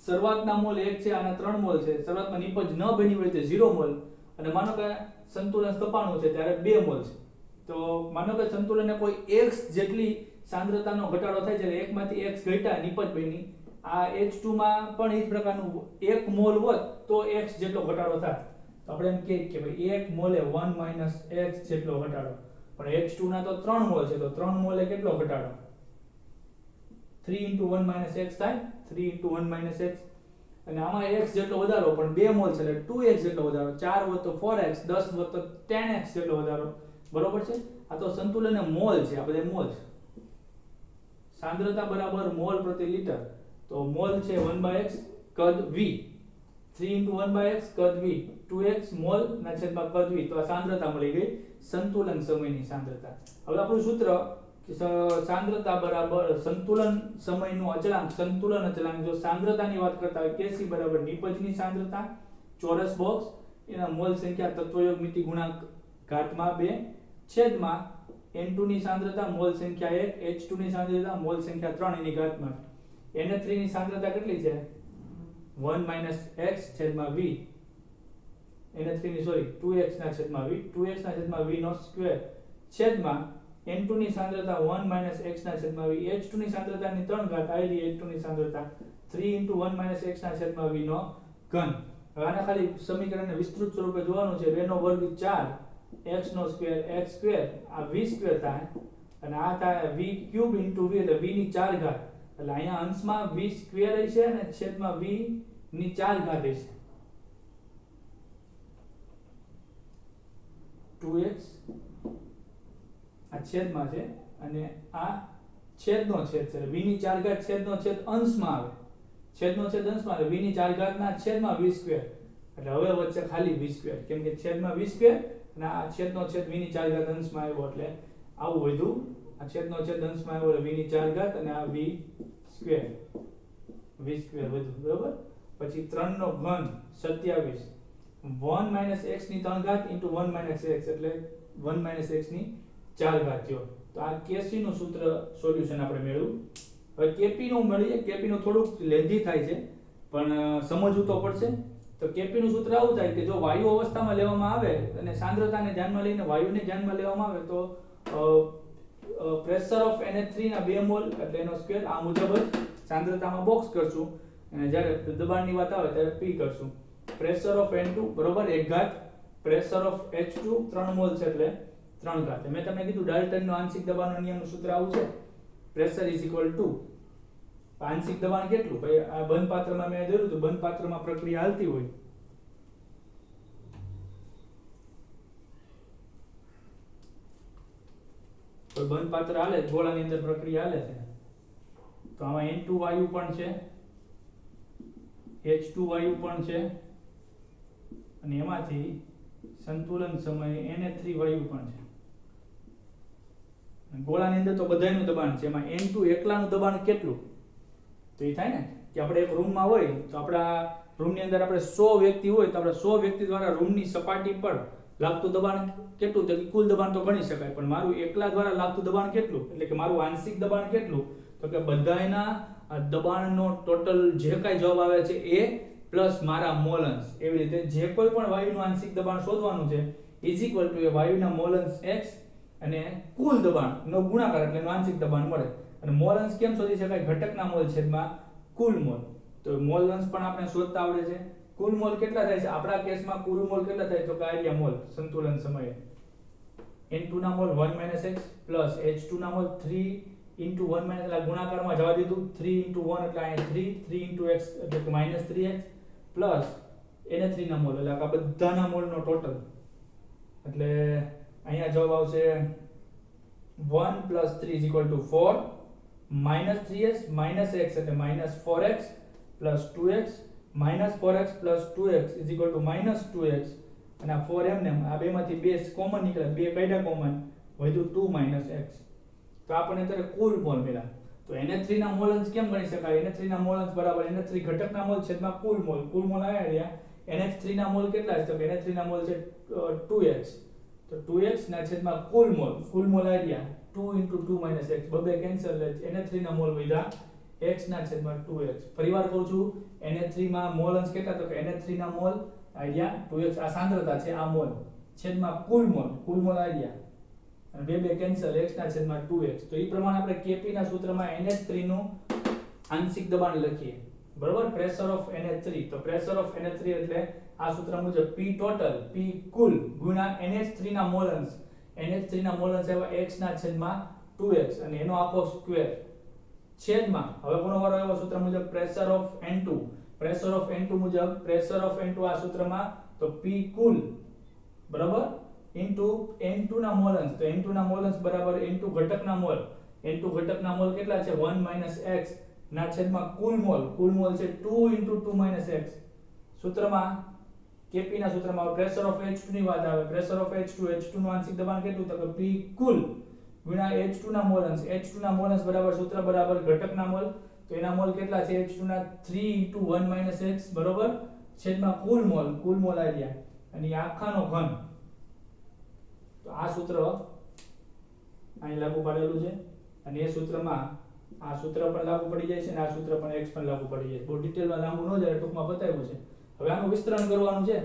શરૂઆતના મોલ 1 છે અને 3 મોલ છે. શરૂઆતમાં નિપજ ન બની હોય તો 0 મોલ, અને માનો કે સંતુલન સ્થપાણું છે ત્યારે 2 મોલ છે. તો માનો કે સંતુલનને કોઈ x જેટલી સાંદ્રતાનો ઘટાડો થાય છે, એટલે 1 માંથી x ઘટ્યા નિપજ બની. આ H2 માં પણ એ જ પ્રકારનું 1 મોલ હોત તો x જેટલો ઘટાડો થાય. તો આપણે એમ કહીએ કે ભાઈ 1 મોલે 1 - x જેટલો ઘટાડો. પણ H2 ના તો 3 મોલ છે, તો 3 મોલે કેટલો ઘટાડો? 3 * 1 - x થાય. 3 * 1 - x, અને આમાં x જેટલો વધારો, પણ 2 મોલ છે એટલે 2x જેટલો વધારો. 4 હોત તો 4x, 10 હોત તો 10x જેટલો વધારો. બરોબર છે? આ તો સંતુલન ને મોલ છે, આ બધા મોલ છે. સાંદ્રતા બરાબર મોલ પ્રતિ લિટર, તો મોલ છે 1/x કદ v, 3 * 1/x કદ v, 2x મોલ ના છેદમાં કદ v. તો આ સાંદ્રતા મળી ગઈ, સંતુલન સમયની સાંદ્રતા. હવે આપણું સૂત્ર કે સાંદ્રતા બરાબર સંતુલન સમયનું અચળાંક, સંતુલન અચળાંક. જો સાંદ્રતાની વાત કરતા હોય Kc બરાબર નિપજની સાંદ્રતા ચોરસ બોક્સ, એના મોલ સંખ્યા તત્વયોગ મિતિ ગુણાંક ઘાતમાં 2 છેદમાં N2 ની સાંદ્રતા મોલ સંખ્યા 1, H2 ની સાંદ્રતા મોલ સંખ્યા 3 એની ઘાતમાં. Na3 ની સાંદ્રતા કેટલી છે? 1 - x છેદમાં v. Na3 ની સોરી 2x ના છેદમાં v, 2x ના છેદમાં v નો સ્ક્વેર છેદમાં N2 ની સાંદ્રતા 1 - x ના છેદમાં v, H2 ની સાંદ્રતાની 3 ઘાત આયલી H2 ની સાંદ્રતા 3 * 1 - x ના છેદમાં v નો ઘન. હવે આના ખાલી સમીકરણને વિસ્તૃત સ્વરૂપે જોવાનું છે. 2 નો વર્ગ 4, x નો સ્ક્વેર x સ્ક્વેર, આ v સ્ક્વેર થાય, અને આ થાય v ક્યુબ * v, એટલે v ની 4 ઘાત. એટલે અહીંયા અંશમાં v સ્ક્વેર હશે અને છેદમાં v ની 4 ઘાત હશે. 2x આ છેદમાં છે અને આ છેદનો છેદ છે, v ની 4 ઘાત છેદનો છેદ અંશમાં આવે. છેદનો છેદ અંશમાં આવે, v ની 4 ઘાત ના છેદમાં v સ્ક્વેર. એટલે હવે વચ્ચે ખાલી v સ્ક્વેર, કેમ કે છેદમાં v સ્ક્વેર અને આ છેદનો છેદ v ની 4 ઘાત અંશમાં આવ્યો, એટલે આવું વધ્યું. આ છેદનો છેદ અંશમાં આવ્યો એટલે v ની 4 ઘાત અને આ v સ્ક્વેર વધ્યું. બરોબર? પછી 3 નો ઘન 27, 1 - x ની 3 ઘાત * 1 - x, એટલે 1 - x ની 4 ઘાત થયો. તો આ Kc નું સૂત્ર સોલ્યુશન આપણે મેળવ્યું. હવે Kp નું મળીએ. Kp નું થોડુંક લેન્ધી થાય છે, પણ સમજવું તો પડશે. તો Kp નું સૂત્ર આવું થાય કે જો વાયુ અવસ્થામાં લેવામાં આવે અને સાંદ્રતાને ધ્યાનમાં લઈને વાયુને ધ્યાનમાં લેવામાં આવે તો પ્રેશર ઓફ NH3 ના 2 મોલ એટલે એનો સ્ક્વેર આ મુજબ જ સાંદ્રતામાં બોક્સ કરશું અને જ્યારે દબાણની વાત આવે ત્યારે P કરશું. પ્રેશર ઓફ N2 બરોબર 1 ઘાત, પ્રેશર ઓફ H2 3 મોલ છે એટલે 3 ઘાત. મેં તમને કીધું ડાલ્ટનનો આંશિક દબાણનો નિયમનું સૂત્ર આવું છે. પ્રેશર ઇઝ ઇક્વલ ટુ આંશિક દબાણ કેટલું? ભાઈ આ બંધ પાત્રમાં મેં જોયું તો બંધ પાત્રમાં પ્રક્રિયા હાલતી હોય તો બંધ પાત્ર હાલે ગોળાની અંદર પ્રક્રિયા હાલે છે તો આમાં N2 વાયુ પણ છે, H2 વાયુ પણ છે અને એમાંથી સંતુલન સમયે NH3 વાયુ પણ છે. ગોળાની અંદર તો બધાયનું દબાણ છે, એમાં N2 એકલાનું દબાણ કેટલું? તો એ થાય ને કે આપણે એક રૂમમાં હોય તો આપણા રૂમની અંદર આપણે 100 વ્યક્તિ હોય તો આપણે 100 વ્યક્તિ દ્વારા રૂમની સપાટી પર લાગતું દબાણ કેટલું? તો કુલ દબાણ તો ગણી શકાય, પણ મારું એકલા દ્વારા લાગતું દબાણ કેટલું? એટલે કે મારું આંશિક દબાણ કેટલું? તો કે બધાયના દબાણનો ટોટલ જે કાંઈ જવાબ આવે છે એ પ્લસ મારા મોલ અંશ. એવી રીતે જે કોઈ પણ વાયુનું આંશિક દબાણ શોધવાનું છે ઇઝ ઇક્વલ ટુ એ વાયુના મોલ અંશ x અને કુલ દબાણનો ગુણાકાર એટલે એનું આંશિક દબાણ મળે. અને મોલ અંશ કેમ શોધી શકાય? ઘટકના મોલ છેદમાં કુલ મોલ. તો મોલ અંશ પણ આપણે શોધતા આવડે છે. કુલ મોલ કેટલા થાય છે આપણા કેસમાં? કુલ મોલ કેટલા થાય તો કાર્ય મોલ સંતુલન સમયે N2 ના મોલ 1 - x પ્લસ H2 ના મોલ 3 * 1 - એટલે ગુણાકારમાં જવા દીધું 3 * 1 એટલે અહીંયા 3 x એટલે કે -3x પ્લસ NH3 ના મોલ એટલે આ બધાના મોલનો ટોટલ એટલે અહીંયા જવાબ આવશે 1 + 3 = 4 -3x - x એટલે -4x + 2x -4x + 2x = -2x અને આ 4 એમને આ બેમાંથી 2 કોમન નીકળે, 2 કાઢ્યા કોમન વધ્યું 2 - x. તો આપણને અત્યારે કુલ મોલ મળ્યા. તો NH3 ના મોલ અંશ કેમ ગણી શકાય? NH3 ના મોલ અંશ બરાબર NH3 ઘટકના મોલ છેદમાં કુલ મોલ. કુલ મોલ આવ્યા રહ્યા. NH3 ના મોલ કેટલા છે? તો NH3 ના મોલ છે 2x. તો 2x ના છેદમાં કુલ મોલ. કુલ મોલ આવ્યા 2 * 2 - x બબે કેન્સલ એટલે NH3 ના મોલ વધ્યા x ના છેદમાં 2x. ફરીવાર કહું છું NH3 માં મોલ અંશ કેટલા? તો કે NH3 ના મોલ આવ્યા 2x આ સાંદ્રતા છે આ મોલ છેદમાં કુલ મોલ. કુલ મોલ આવ્યા અને બે કેન્સલ x ના છેદમાં 2x. તો એ પ્રમાણે આપણે Kp ના સૂત્રમાં NH3 નું આંશિક દબાણ લખીએ. બરોબર? Pressure of NH3. તો પ્રેશર ઓફ NH3 એટલે આ સૂત્ર મુજબ P ટોટલ P કુલ ગુણ્યા NH3 ના મોલ અંશ. NH3 ના મોલ અંશ આવ્યા x ના છેદમાં 2x અને એનો આખો સ્ક્વેર છેદમાં હવે કોનો વારો આવ્યો? સૂત્ર મુજબ pressure of N2. Pressure of N2 મુજબ પ્રેશર ઓફ N2 આ સૂત્રમાં તો P કુલ બરાબર ઇન્ટુ N2 ના મોલ અંશ. તો N2 ના મોલ અંશ બરાબર N2 ઘટકના મોલ. N2 ઘટકના મોલ કેટલા છે? 1 - x ના છેદમાં કુલ મોલ. કુલ મોલ છે 2 * 2 - x. સૂત્રમાં Kp ના સૂત્રમાં પ્રેશર ઓફ H2 ની વાત આવે. પ્રેશર ઓફ H2 નું આંશિક દબાણ કેટલું? તો કે P કુલ ગુણ્યા H2 ના મોલ અંશ. H2 ના મોલ અંશ બરાબર સૂત્ર બરાબર ઘટકના મોલ. તો એના મોલ કેટલા છે? H2 ના 3 * 1 - x બરોબર છેદમાં કુલ મોલ. કુલ મોલ આવ્યા અને આ આખાનો ઘન. તો આ સૂત્ર અહીં લાગુ પાડેલું છે અને એ સૂત્રમાં આ સૂત્ર પણ લાગુ પડી જાય છે અને આ સૂત્ર પણ x પણ લાગુ પડી જાય છે. બહુ ડિટેલમાં લાંબુ ન જાય, ટૂંકમાં બતાવ્યું છે. હવે આનું વિસ્તરણ કરવાનું છે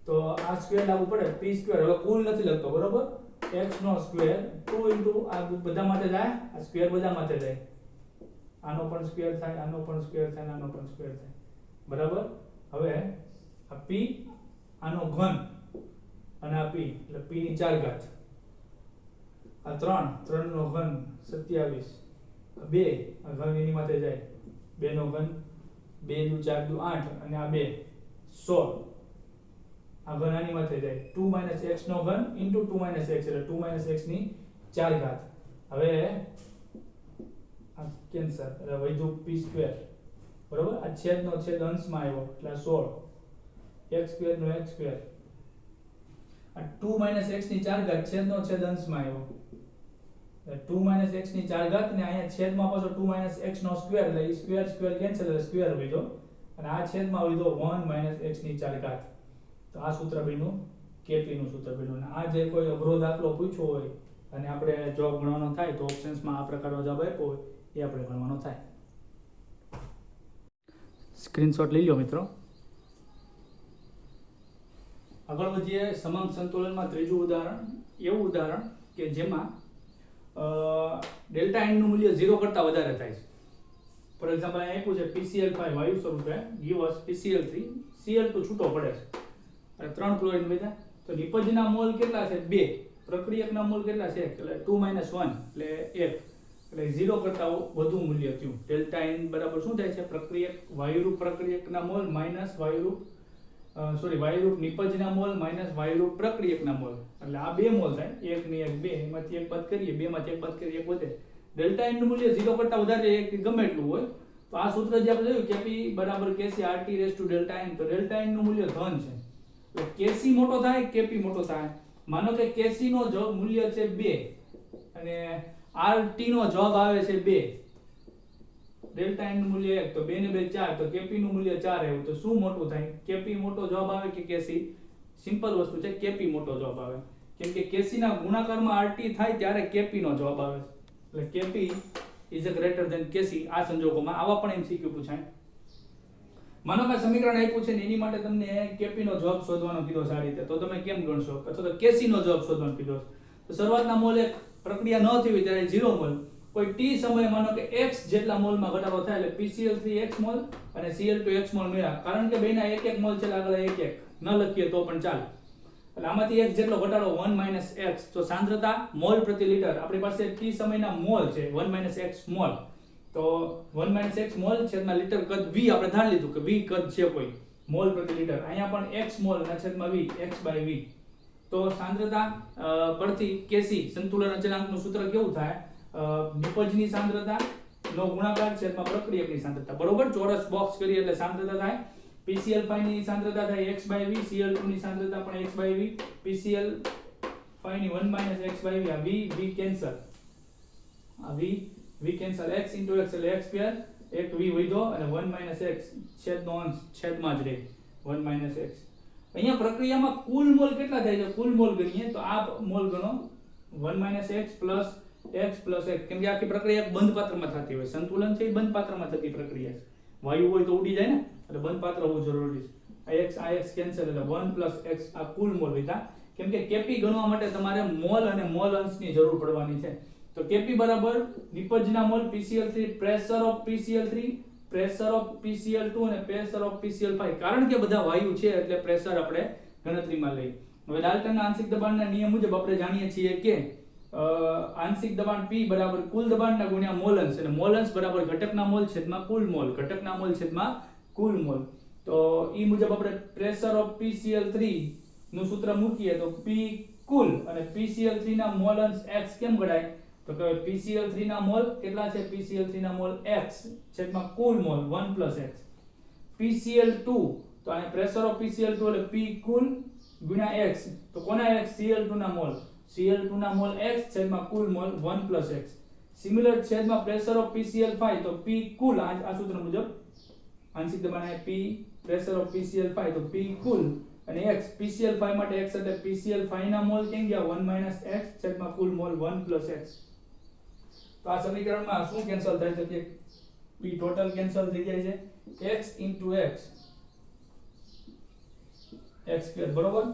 તો આ સ્ક્વેર લાગુ પડે p સ્ક્વેર. હવે કુલ નથી લખતો બરોબર. x નો સ્ક્વેર 2 * આ બધા માટે જાય, આ સ્ક્વેર બધા માટે જાય. આનો પણ સ્ક્વેર થાય, આનો પણ સ્ક્વેર થાય, આનો પણ સ્ક્વેર થાય. બરાબર? હવે આ p આનો ઘન અને આ p એટલે p ની 4 ઘાત. આ 3 નો ઘન 27. આ 2 આ ઘન એની માટે જાય. 2 નો ઘન 2 * 4 = 8 અને આ 2 16. આ ઘન આની માટે જાય. 2 - x નો ઘન * 2 - x એટલે 2 - x ની 4 ઘાત. હવે આ કેન્સલ એટલે વધ્યું p સ્ક્વેર. બરોબર? આ છેદનો છેદ અંશમાં આવ્યો એટલે 16. x સ્ક્વેર નો x સ્ક્વેર. આ 2 - x ની 4 ઘાત છેદનો છેદ અંશમાં આવ્યો. 2 - x ની 4 ઘાત ને અહીંયા છેદમાં પાછો 2 - x નો સ્ક્વેર એટલે ઈ સ્ક્વેર સ્ક્વેર કેન્સલ એટલે સ્ક્વેર વધ્યો અને આ છેદમાં વધ્યો 1 - x ની 4 ઘાત. તો આ સૂત્ર બન્યું Kp નું સૂત્ર બન્યું. અને આ જે કોઈ અઘરો દાખલો પૂછ્યો હોય અને આપણે જવાબ ગણવાનો થાય તો ઓપ્શન્સમાં આ પ્રકારનો જવાબ આપ્યો હોય એ આપણે ગણવાનો થાય. સ્ક્રીનશોટ લઈ લો મિત્રો. આગળ વધીએ. સમાંગ સંતુલનમાં ત્રીજું ઉદાહરણ એવું ઉદાહરણ કે જેમાં ડેલ્ટા એન નું મૂલ્ય 0 કરતા વધારે થાય છે. ફોર એક્ઝામ્પલ અહીં આપ્યું છે PCl5 વાયુ સ્વરૂપે give us PCl3, Cl2 છૂટો પડે છે અને 3 ક્લોરીન વધ્યા. તો નિપજના મોલ કેટલા છે? 2. પ્રક્રિયકના મોલ કેટલા છે? એટલે 2 - 1 એટલે 1. એટલે 0 કરતા વધુ મૂલ્ય થયું. ડેલ્ટા એન બરાબર શું થાય છે? પ્રક્રિયક વાયુરૂપ પ્રક્રિયકના મોલ માઈનસ વાયુરૂપ નિપજના મોલ માઈનસ વાયુરૂપ પ્રક્રિયકના મોલ. એટલે આ 2 મોલ થાય. 1 ની 1 2, એમાંથી 1 બાદ કરીએ, 2 માંથી 1 બાદ કરીએ 1 વધે. ડેલ્ટા એન નું મૂલ્ય 0 કરતા વધારે એક ગમે એટલું હોય તો આ સૂત્ર જે આપણે જોયું Kp બરાબર Kc RT raise to delta N. તો ડેલ્ટા એન નું મૂલ્ય ધન છે. એટલે Kc મોટો થાય, Kp મોટો થાય. માનો કે Kc નો જો મૂલ્ય છે 2 અને RT નો જવાબ આવે છે 2. ડેલ્ટા એન નું મૂલ્ય 1 તો 2 ને 2 4 તો Kp નું મૂલ્ય 4 આવ્યું. તો શું મોટું થાય? Kp મોટો જવાબ આવે કે Kc? સિમ્પલ વસ્તુ છે, Kp મોટો જવાબ આવે. કેમ કે Kc ના ગુણાકારમાં RT થાય ત્યારે Kp નો જવાબ આવે છે. એટલે Kp is a greater than Kc. આ સંજોગોમાં આવા પણ MCQ પૂછાય. માનો કે સમીકરણ આપ્યું છે ને એની માટે તમને Kp નો જવાબ શોધવાનો કીધો છે આ રીતે, તો તમે કેમ ગણશો? અથવા તો Kc નો જવાબ શોધવાનો કીધો છે. તો શરૂઆતના મોલ એક પ્રક્રિયા ન થઈ હોય ત્યારે 0 મોલ, કોઈ t સમયે માનો કે x જેટલા મોલમાં ઘટાડો થાય એટલે PCl3 x મોલ અને Cl2 x મોલ મળ્યા. કારણ કે બેના 1 મોલ છે, આગળ 1 ન લખીએ તો પણ ચાલે. એટલે આમાંથી x જેટલો ઘટાડો 1 - x. તો સાંદ્રતા મોલ પ્રતિ લિટર, આપણી પાસે t સમયના મોલ છે 1 - x મોલ. તો 1 - x મોલ છેદમાં લિટર કદ v આપણે ધારી લીધું કે v કદ છે કોઈ મોલ પ્રતિ લિટર. અહીંયા પણ x મોલ ના છેદમાં v, x/v. તો સાંદ્રતા પરથી Kc સંતુલન અચળાંકનું સૂત્ર કેવું થાય? નિપજની સાંદ્રતા નો ગુણાકાર છેદમાં પ્રક્રિયકની સાંદ્રતા. બરોબર? ચોરસ બોક્સ કરીએ એટલે સાંદ્રતા થાય PCl5 ની સાંદ્રતા થાય x/v, Cl2 ની સાંદ્રતા પણ x/v, PCl5 ની 1 - x/v. આ v કેન્સલ, આ v કેન્સલ, x * x એટલે x સ્ક્વેર, એક v વધ્યો અને 1 - x છેદનો અંશ છેદમાં જ રહે 1 - x. અહીંયા પ્રક્રિયામાં કુલ મોલ કેટલા થાય છે? કુલ મોલ ગણીએ તો આ મોલ ગણો 1 - x plus x plus x. કેમ કે આખી પ્રક્રિયા બંધ પાત્રમાં થતી હોય. સંતુલન છે એ બંધ પાત્રમાં થતી પ્રક્રિયા છે. વાયુ હોય તો ઉડી જાય ને, એટલે બંધ પાત્ર હોવું જરૂરી છે. આ x કેન્સલ એટલે 1 + x. આ કુલ મોલ વધ્યા. કેમ કે Kp ગણવા માટે તમારે મોલ અને મોલ અંશની જરૂર પડવાની છે. તો Kp બરાબર નિપજના mole PCl3, pressure of PCl3, pressure of PCl2 અને પ્રેશર ઓફ PCl5. કારણ કે બધા વાયુ છે એટલે પ્રેશર આપણે ગણતરીમાં લઈ. હવે ડાલ્ટનના આંશિક દબાણના નિયમ મુજબ આપણે જાણીએ છીએ કે આંશિક દબાણ P બરાબર કુલ દબાણના ગુણ્યા મોલ અંશ, અને મોલ અંશ બરાબર ઘટકના મોલ છેદમાં કુલ મોલ, ઘટકના મોલ છેદમાં કુલ મોલ. તો ઈ મુજબ આપણે પ્રેશર ઓફ PCl3 નું સૂત્ર મૂકીએ તો P કુલ અને PCl3 ના મોલ અંશ x કેમ ગણાય? તો કે PCl3 ના મોલ કેટલા છે? PCl3 ના મોલ x છેદમાં કુલ મોલ 1 + x. PCl2 તો આ પ્રેશર ઓફ PCl2 એટલે P કુલ ગુણ્યા x. તો કોના x? Cl2 ના મોલ, Cl2 ના મોલ x છેદમાં કુલ મોલ 1 + x. સિમિલર છેદમાં પ્રેશર ઓફ PCl5 તો P કુલ, આ સૂત્ર મુજબ આંશિક દબાણ એ P પ્રેશર ઓફ PCl5 તો P કુલ અને x PCl5 માટે x એટલે PCl5 ના મોલ કેમ ગયા? 1 - x છેદમાં કુલ મોલ 1 + x. તો આ સમીકરણમાં શું કેન્સલ થાય છે? કે P ટોટલ કેન્સલ થઈ જાય છે, x * x x સ્ક્વેર. બરોબર?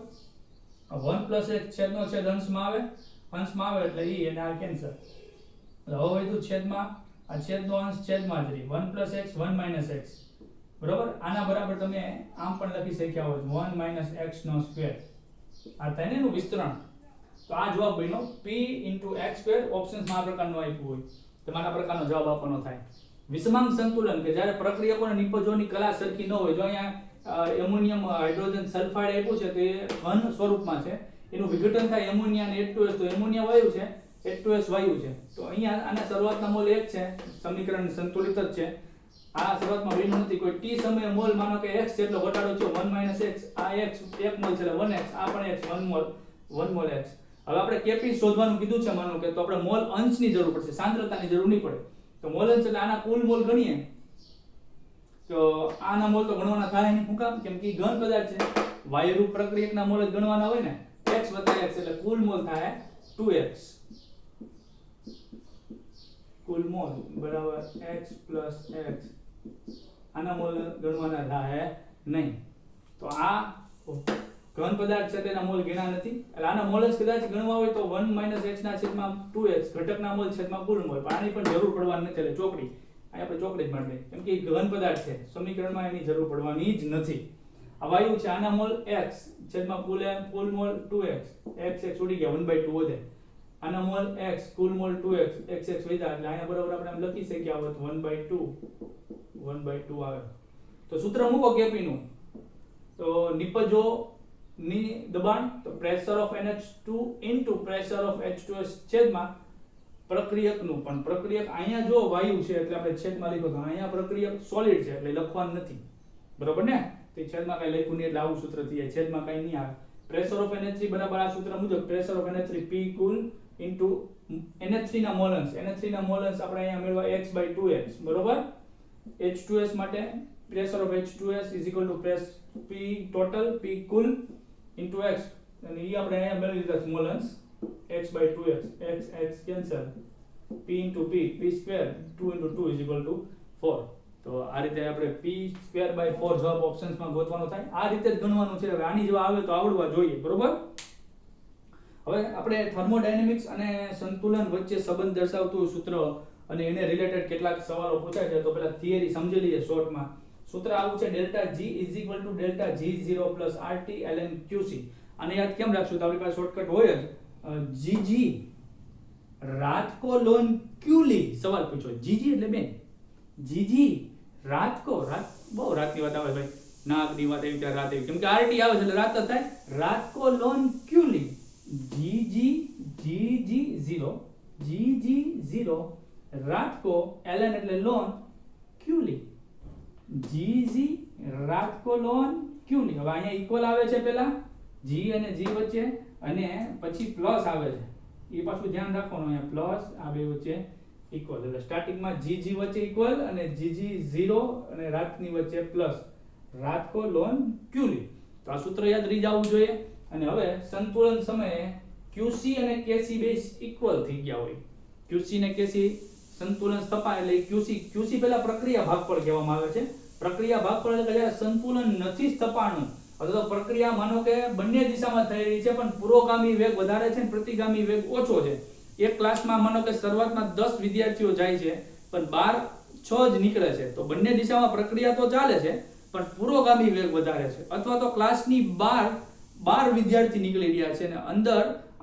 આ 1 + x છેદનો છેદ અંશમાં આવે એટલે ઈ અને આ કેન્સલ. એટલે હવે વધ્યું છેદમાં, આ છેદનો અંશ છેદમાં જ રહી 1 + x 1 - x. બરોબર? આના બરાબર તમે આમ પણ લખી શક્યા હોય 1 - x નો સ્ક્વેર. આ થાય ને એનું વિસ્તરણ. તો આ જવાબ બન્યો P * x². ઓપ્શન્સમાં આ પ્રકારનું આપ્યું હોય તમારે આ પ્રકારનો જવાબ આપવાનો થાય. વિષમાંગ સંતુલન કે જ્યારે પ્રક્રિયકો અને નિપજોની કલા સરખી ન હોય. જો અહીંયા એમોનિયમ હાઇડ્રોજન સલ્ફાઇડ આપ્યું છે તે ઘન સ્વરૂપમાં છે, એનું વિઘટન થાય એમોનિયા અને H2S. તો એમોનિયા વાયુ છે, H2S વાયુ છે. તો અહીંયા આના શરૂઆતના મોલ 1 છે, સમીકરણ સંતુલિત જ છે. આ શરૂઆતમાં બન્યું નથી. કોઈ t સમયે મોલ માનો કે x જેટલો ઘટાડો થયો 1 - x. આ x 1 મોલ છે એટલે 1x. આ પણ x 1 મોલ x. હવે આપણે Kp શોધવાનું કીધું છે માનો કે, તો આપણે મોલ અંશની જરૂર પડશે, સાંદ્રતાની જરૂર નહીં પડે. તો મોલ અંશ એટલે આના કુલ મોલ ગણીએ તો આના મોલ તો ગણવાના થાય નહીં. શું કામ? કેમ કે ઘન પદાર્થ છે. વાયુરૂપ પ્રક્રિયકના મોલ જ ગણવાના હોય ને. x + x એટલે કુલ મોલ થાય 2x. કુલ મોલ બરાબર x + x. આના મોલ ગણવાના થાય નહીં. તો આ ઘન પદાર્થ છે તેના મોલ ગણ્યા નથી, એટલે આના મોલ જ કદાચ ગણવા હોય તો 1 - h ના છેદમાં 2h ઘટકના મોલ છેદમાં કુલ મોલ, પણ આની પણ જરૂર પડવાની નથી, એટલે ચોકડી અહીં આપણે ચોકડી જ મારી દઈએ, કેમ કે ઘન પદાર્થ છે, સમીકરણમાં એની જરૂર પડવાની જ નથી. આ વાયુ છે, આના મોલ x છેદમાં કુલ મોલ 2x, x ઉડી ગયા 1/2 વધે, આના મોલ x કુલ મોલ 2x, x વધ્યા, એટલે અહીંયા બરાબર આપણે આમ લખી શકીએ આવત 1/2 આવે. તો સૂત્ર મૂકો Kp નું, તો નિપજો ની દબાણ, તો pressure of NH2 into pressure of H2S છેદમાં પ્રક્રિયકનું, પણ પ્રક્રિયક અહીંયા જો વાયુ છે એટલે આપણે છેદમાં લખ્યો, તો અહીંયા પ્રક્રિયક સોલિડ છે એટલે લખવાનું નથી, બરોબર ને? તો છેદમાં કઈ લખ્યું નહીં એટલે આવું સૂત્ર થઈ જાય, છેદમાં કઈ નહીં આવે. પ્રેશર ઓફ NH3 બરાબર આ સૂત્ર મુજબ pressure of NH3 P cool into NH3 ના મોલન્સ, NH3 ના મોલન્સ આપણે અહીંયા મેળવા x/2x, બરોબર? H2S માટે pressure of H2S is equal to press P total P cool into x, અને ઈ આપણે અહીંયા મેળવી લીધા મોલન્સ x/2x, x cancel, p into p square 2 into 2 is equal to 4. તો આ રીતે આપણે p²/4 જવાબ ઓપ્શન્સમાં ગોતવાનો થાય, આ રીતે જ ગણવાનું છે. હવે આની જેવા આવે તો આવડવા જોઈએ, બરોબર? હવે આપણે થર્મોડાયનેમિક્સ અને સંતુલન વચ્ચે સંબંધ દર્શાવતું સૂત્ર અને એને રિલેટેડ કેટલાક સવાલો પૂછાય છે, તો પહેલા થિયરી સમજી લઈએ શોર્ટમાં. સૂત્ર આવું છે ΔG is equal to ΔG0 plus RT ln QC. આને યાદ કેમ રાખશું? તો આપણી પાસે શોર્ટકટ હોય જ, GG રાત को लोन क्यों ली, સવાલ પૂછો. GG એટલે બેન, GG રાત को, રાત બહુ રાતની વાત આવે ભાઈ, નાગની વાત આવી ત્યારે રાત આવી, કેમ કે RT આવે છે એટલે રાત જ થાય. રાત को लोन क्यों ली, GG0 रात को ln એટલે લોન, क्यों ली, GG રાત को लोन क्यों ली. હવે અહીંયા ઇક્વલ આવે છે પેલા G અને G વચ્ચે, અને પછી પ્લસ આવે છે, એ પાછું ધ્યાન રાખવાનું, અહીંયા પ્લસ આ બે વચ્ચે ઇક્વલ, એટલે સ્ટાર્ટિંગમાં GG વચ્ચે ઇક્વલ અને GG0 અને રાતની વચ્ચે પ્લસ, રાત को लोन क्यों ली. તો આ સૂત્ર યાદ રહી જવું જોઈએ. અને હવે સંતુલન સમયે QC અને KC બે ઇક્વલ થઈ ગયા હોય, QC અને KC સંતુલન સ્થપાય એટલે QC પેલા પ્રક્રિયા ભાગફળ કહેવામાં આવે છે. પ્રક્રિયા ભાગફળ એટલે જ્યારે સંતુલન નથી સ્થપાણું, અથવા તો પ્રક્રિયા માનો કે બંને દિશામાં થઈ રહી છે પણ પુરોગામી વેગ વધારે છે અને પ્રતિગામી વેગ ઓછો છે. એક ક્લાસમાં માનો કે શરૂઆતમાં 10 વિદ્યાર્થીઓ જાય છે પણ 6 જ નીકળે છે, તો બંને દિશામાં પ્રક્રિયા તો ચાલે છે પણ પુરોગામી વેગ વધારે છે. અથવા તો ક્લાસની 12 વિદ્યાર્થી નીકળી રહ્યા છે અને અંદર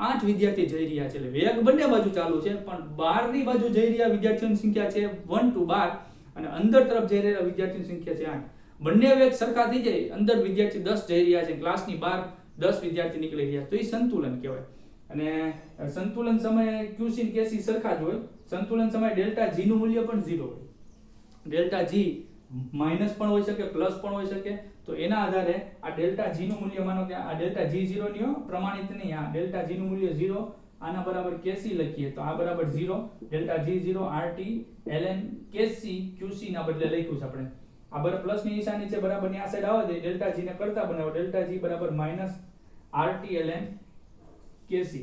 8 વિદ્યાર્થી જઈ રહ્યા છે, એટલે વેગ બંને બાજુ ચાલુ છે પણ 12 ની બાજુ જઈ રહ્યા વિદ્યાર્થીઓની સંખ્યા છે 1 to 12 અને અંદર તરફ જઈ રહેલા વિદ્યાર્થીઓની સંખ્યા છે 8. બંને વેગ સરખા થઈ જાય, અંદર વિદ્યાર્થી 10 જઈ રહ્યા છે, ક્લાસની બહાર 10 વિદ્યાર્થી નીકળી રહ્યા, તો એ સંતુલન કહેવાય. અને સંતુલન સમયે QC અને KC સરખા જ હોય. સંતુલન સમયે ΔG નું મૂલ્ય પણ 0 હોય. ΔG માઈનસ પણ હોઈ શકે, પ્લસ પણ હોઈ શકે, તો એના આધારે આ ΔG નું મૂલ્ય માનો કે આ ΔG0 ની પ્રમાણિત નહીં, આ ΔG નું મૂલ્ય 0, આના બરાબર KC લખીએ તો આ બરાબર 0, ΔG0 RT ln KC QC ના બદલે લખ્યું છે આપણે. આ બરાબર પ્લસ ની નિશાની છે, બરાબર ની આ સાઈડ આવે છે, ΔG ને કરતા બનાવો, ΔG બરાબર -RT ln KC.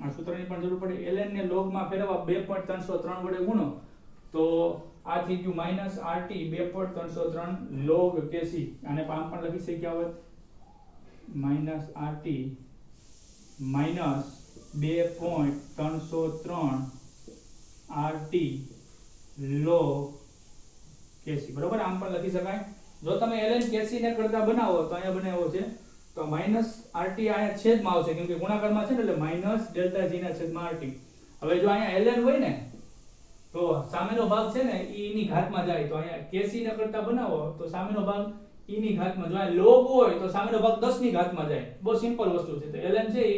આ સૂત્રની પણ જરૂર પડે. ln ને log માં ફેરવવા 2.303 વડે ગુણો તો આ થઈ ગયું -RT 2.303 log KC. આને આમ પણ લખી શક્યા હોય -RT -2.303 RT log KC, બરોબર? આમ પણ લખી શકાય. જો તમે ln KC ને કરતા બનાવો તો અહીંયા બનાવ્યો છે તો -RT અહીંયા છેદમાં આવશે, કેમ કે ગુણાકારમાં છે ને, એટલે ΔG ના છેદમાં RT. હવે જો અહીંયા ln હોય ને તો સામેનો ભાગ છે ને e ની ઘાતમાં જાય, તો અહીંયા KC ને કરતા બનાવો તો સામેનો ભાગ e ની ઘાતમાં, જો અહીંયા log હોય તો સામેનો ભાગ 10 ની ઘાતમાં જાય. બહુ સિમ્પલ વસ્તુ છે. તો ln છે એ